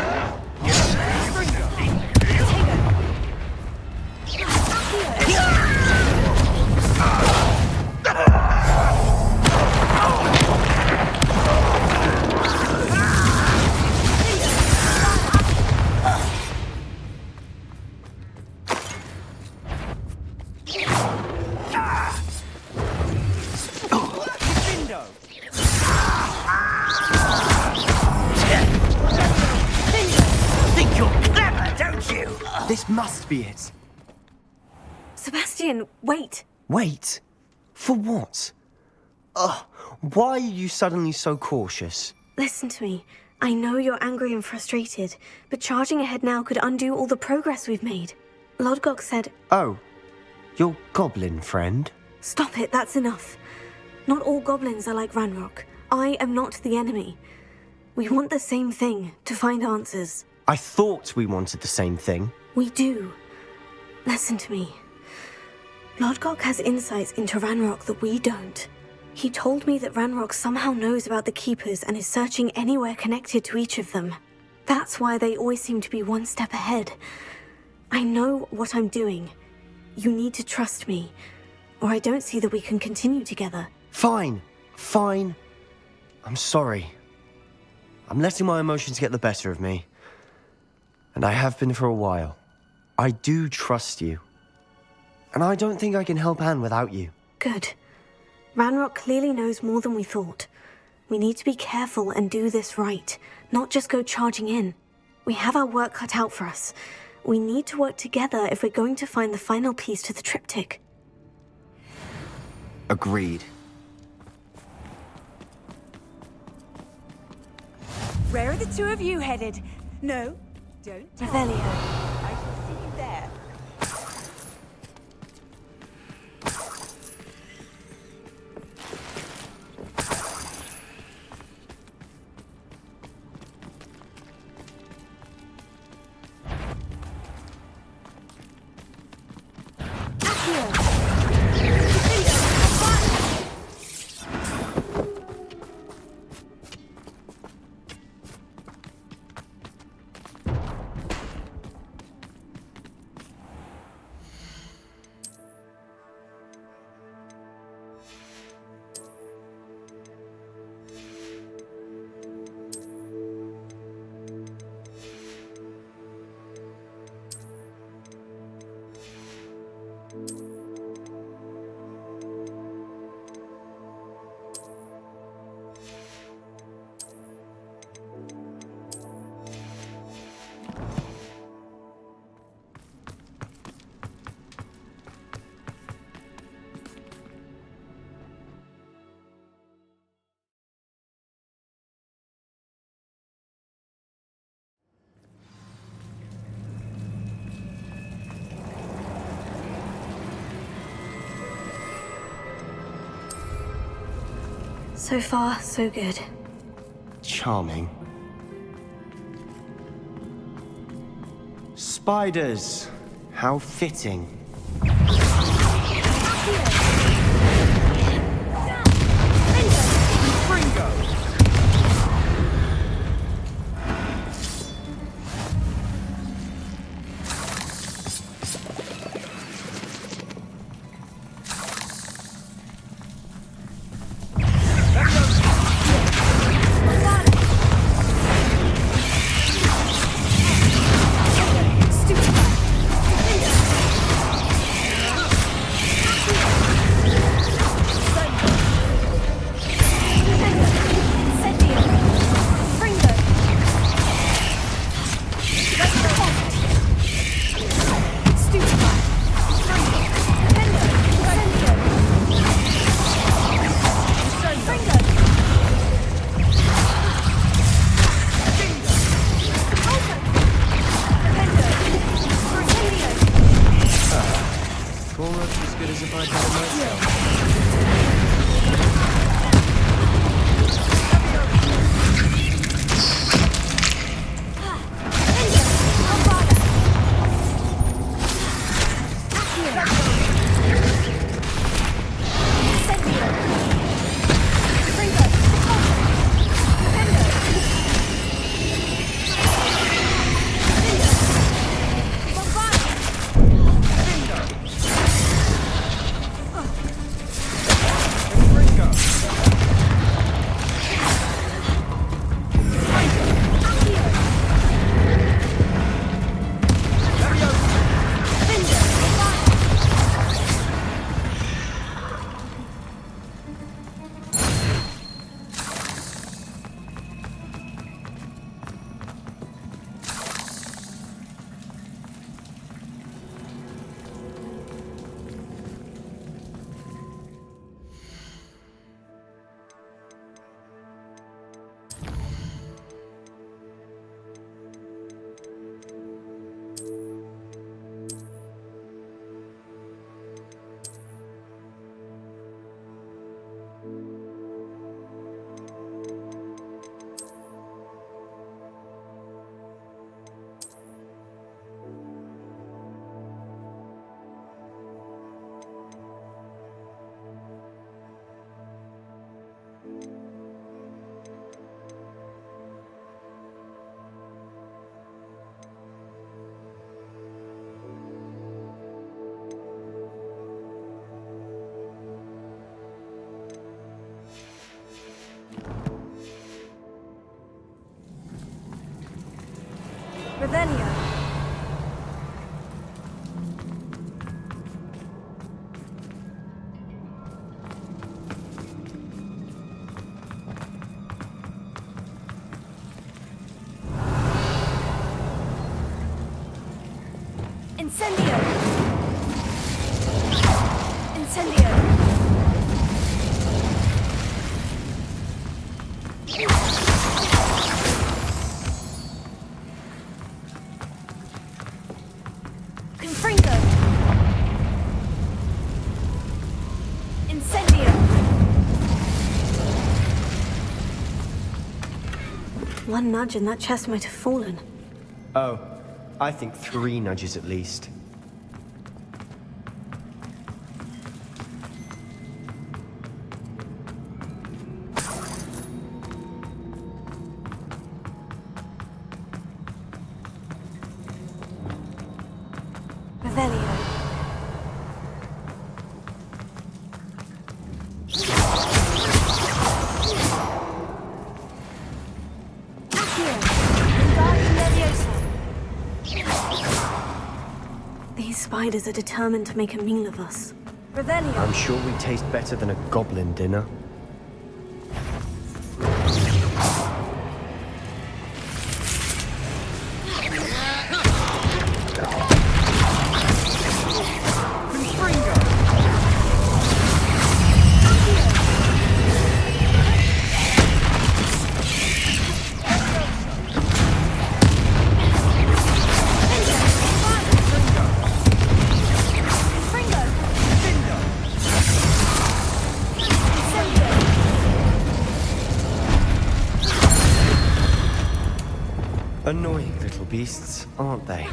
This must be it. Sebastian, wait. Wait? For what? Ugh, why are you suddenly so cautious? Listen to me. I know you're angry and frustrated, but charging ahead now could undo all the progress we've made. Lodgok said... Oh, your goblin friend? Stop it, that's enough. Not all goblins are like Ranrock. I am not the enemy. We want the same thing, to find answers. I thought we wanted the same thing. We do. Listen to me. Lodgok has insights into Ranrock that we don't. He told me that Ranrock somehow knows about the Keepers and is searching anywhere connected to each of them. That's why they always seem to be one step ahead. I know what I'm doing. You need to trust me, or I don't see that we can continue together. Fine. Fine. I'm sorry. I'm letting my emotions get the better of me. And I have been for a while. I do trust you. And I don't think I can help Anne without you. Good. Ranrock clearly knows more than we thought. We need to be careful and do this right, not just go charging in. We have our work cut out for us. We need to work together if we're going to find the final piece to the triptych. Agreed. Where are the two of you headed? No, don't. Revelio. I shall see you there. So far, so good. Charming. Spiders. How fitting. Revelio. Incendio! Incendio! one nudge and that chest might have fallen. Oh, I think 3 nudges at least. These spiders are determined to make a meal of us. I'm sure we taste better than a goblin dinner. Annoying little beasts, aren't they?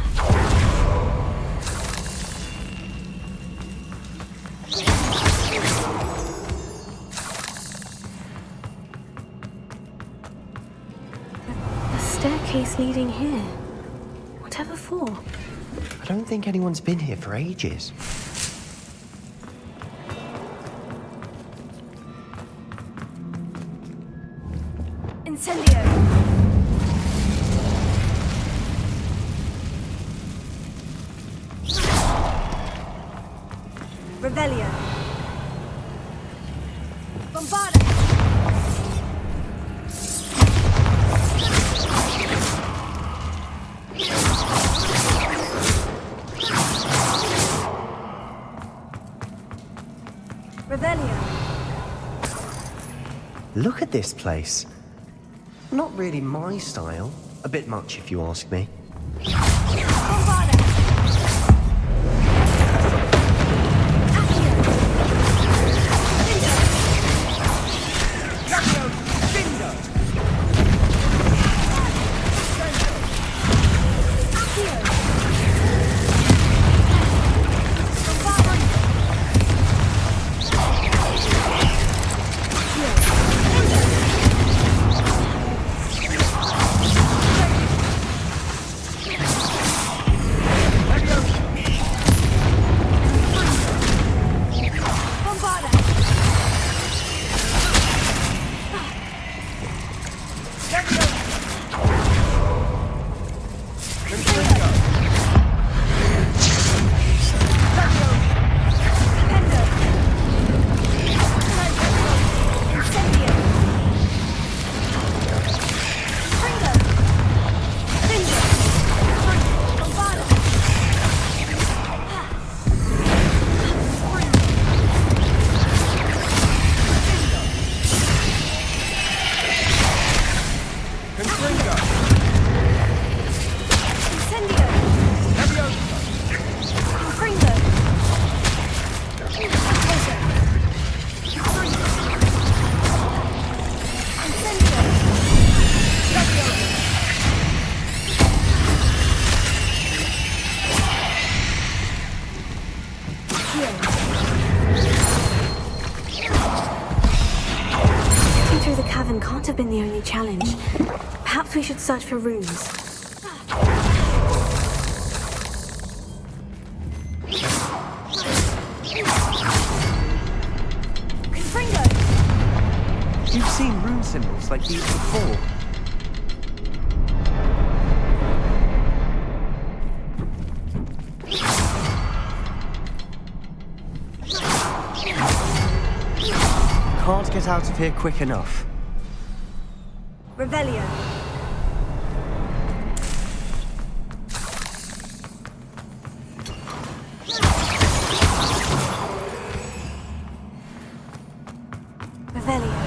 A staircase leading here. Whatever for? I don't think anyone's been here for ages. Incendio! Revelio. Bombarda. Revelio. Look at this place. Not really my style. A bit much, if you ask me. Bombarda. Through the cavern can't have been the only challenge. Perhaps we should search for runes. You've seen rune symbols like these before. Can't get out of here quick enough. Revelio. Revelio.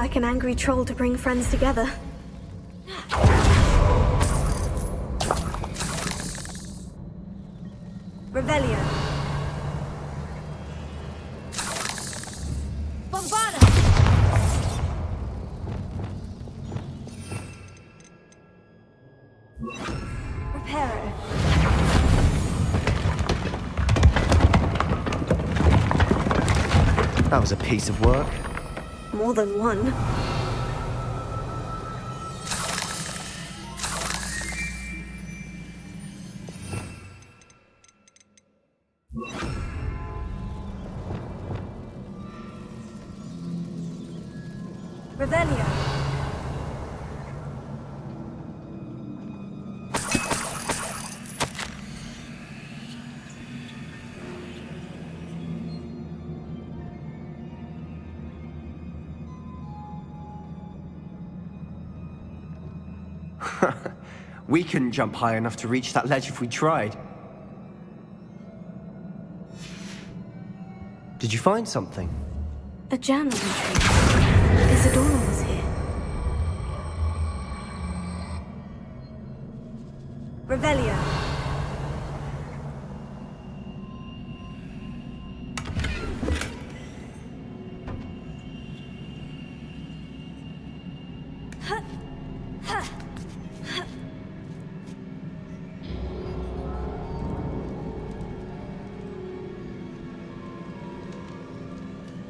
like an angry troll to bring friends together. Revelio. Bombarda! Reparo. That was a piece of work. More than one. Revelio. We couldn't jump high enough to reach that ledge if we tried. Did you find something? A journal entry. Isadora was here. Revelio.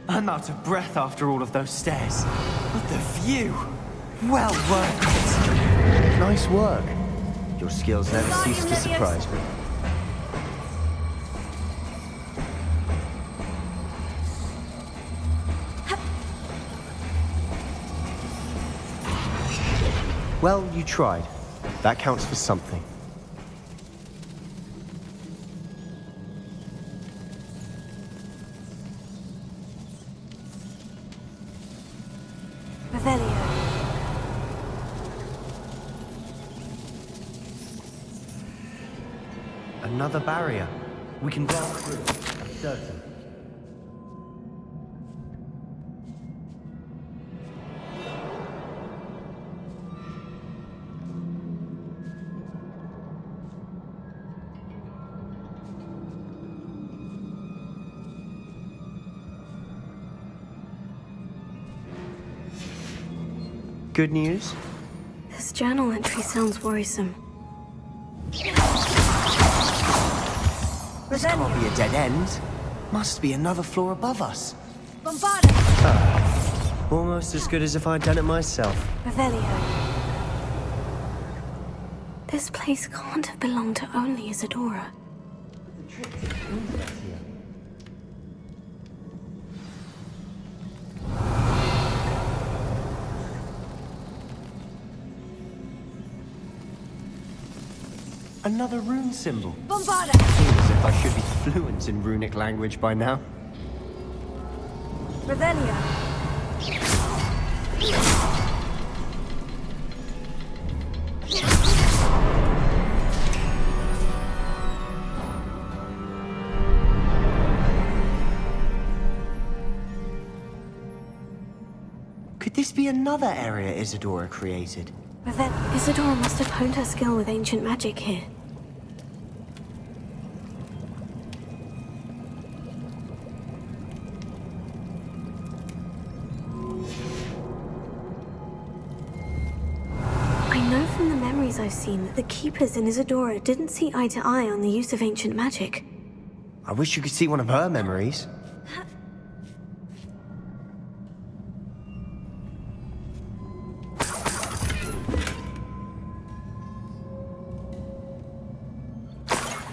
I'm out of breath after all of those stairs. But the view! Well worth it. Nice work. Your skills never cease to surprise me. Well, you tried. That counts for something. Revelio. Another barrier. We can roll through. I'm certain. Good news? This journal entry sounds worrisome. This can't be a dead end. Must be another floor above us. Bombarda! Almost as good as if I'd done it myself. Revelio. This place can't have belonged to only Isadora. Another rune symbol. Bombarda! Seems as if I should be fluent in runic language by now. Revelio. Could this be another area Isadora created? Isadora must have honed her skill with ancient magic here. I know from the memories I've seen that the Keepers in Isadora didn't see eye to eye on the use of ancient magic. I wish you could see one of her memories.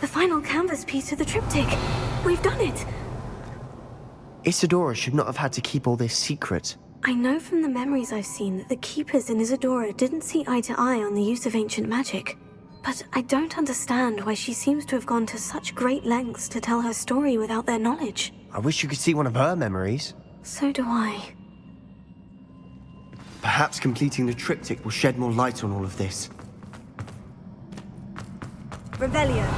The final canvas piece of the triptych. We've done it! Isadora should not have had to keep all this secret. I know from the memories I've seen that the Keepers in Isadora didn't see eye to eye on the use of ancient magic. But I don't understand why she seems to have gone to such great lengths to tell her story without their knowledge. I wish you could see one of her memories. So do I. Perhaps completing the triptych will shed more light on all of this. Revelio.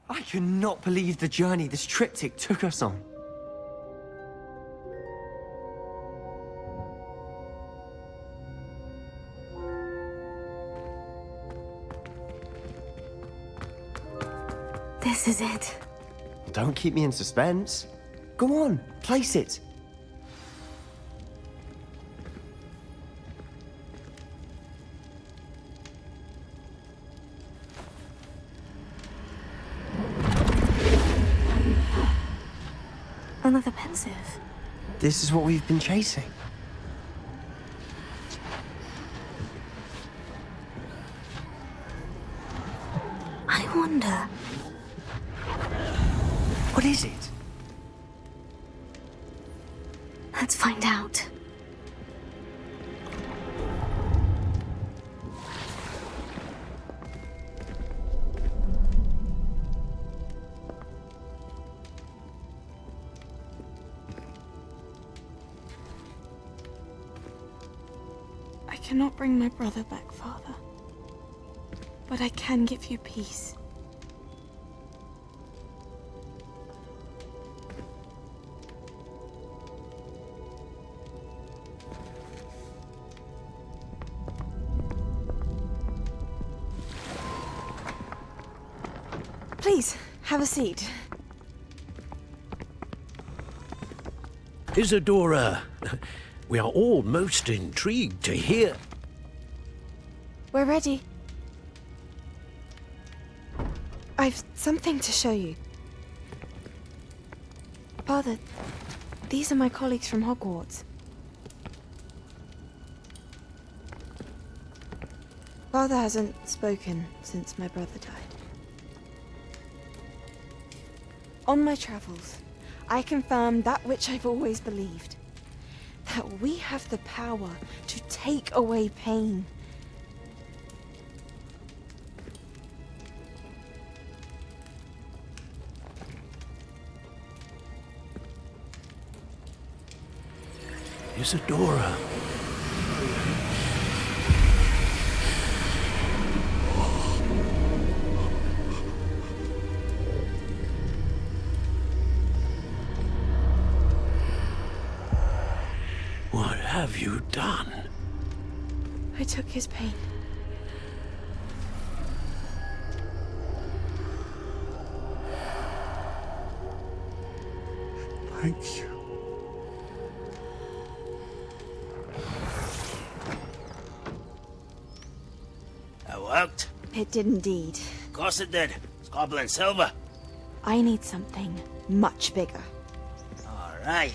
I cannot believe the journey this triptych took us on. This is it. Don't keep me in suspense. Go on, place it. Another pensive. This is what we've been chasing. I wonder... What is it? Let's find out. I cannot bring my brother back, Father. But I can give you peace. Please, have a seat. Isadora, we are all most intrigued to hear. We're ready. I've something to show you. Father, these are my colleagues from Hogwarts. Father hasn't spoken since my brother died. On my travels, I confirmed that which I've always believed. That we have the power to take away pain. Isadora. What have you done? I took his pain. Thank you. That worked? It did indeed. Of course it did. It's goblin silver. I need something much bigger. All right.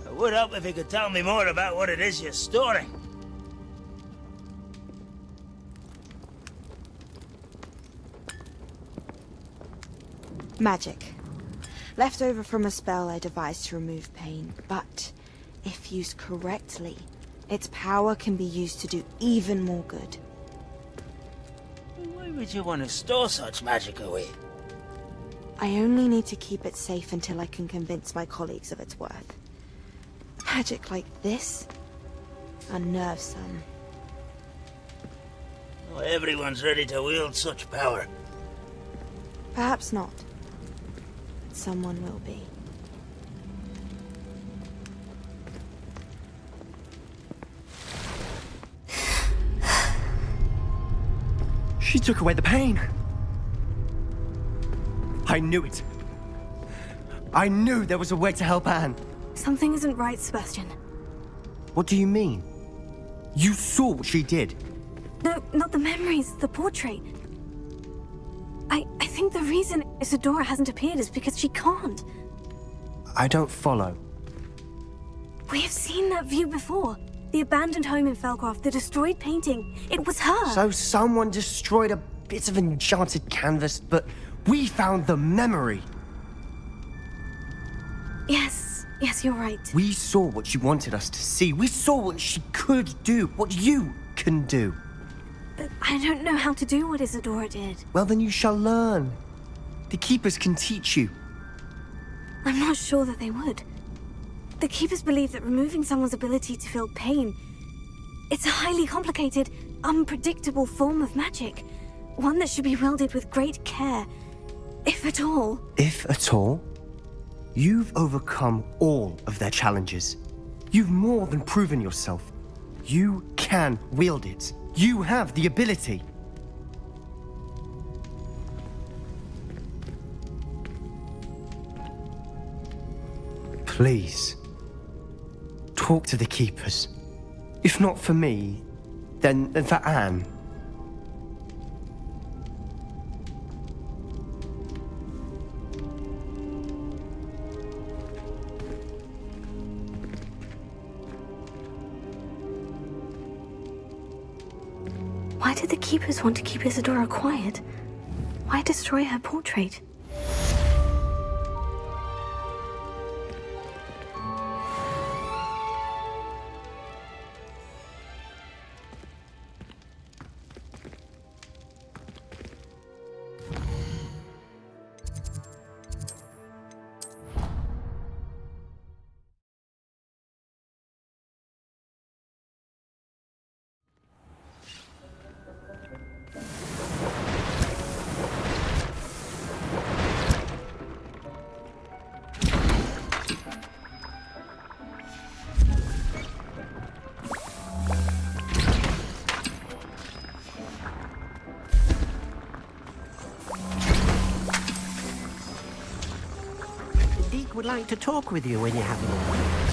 It would help if you could tell me more about what it is you're storing. Magic. Left over from a spell I devised to remove pain, but if used correctly, its power can be used to do even more good. Why would you want to store such magic away? I only need to keep it safe until I can convince my colleagues of its worth. Magic like this unnerves some. Not everyone's ready to wield such power. Perhaps not. But someone will be. She took away the pain. I knew it. I knew there was a way to help Anne. Something isn't right, Sebastian. What do you mean? You saw what she did. No, not the memories, the portrait. I think the reason Isadora hasn't appeared is because she can't. I don't follow. We have seen that view before. The abandoned home in Felcroft, the destroyed painting. It was her. So someone destroyed a bit of enchanted canvas, but we found the memory. Yes, you're right. We saw what she wanted us to see. We saw what she could do, what you can do. But I don't know how to do what Isadora did. Well, then you shall learn. The Keepers can teach you. I'm not sure that they would. The Keepers believe that removing someone's ability to feel pain, it's a highly complicated, unpredictable form of magic. One that should be wielded with great care, if at all. If at all? You've overcome all of their challenges. You've more than proven yourself. You can wield it. You have the ability. Please, talk to the keepers. If not for me, then for Anne. Why did the keepers want to keep Isadora quiet? Why destroy her portrait? Would like to talk with you when you have a moment.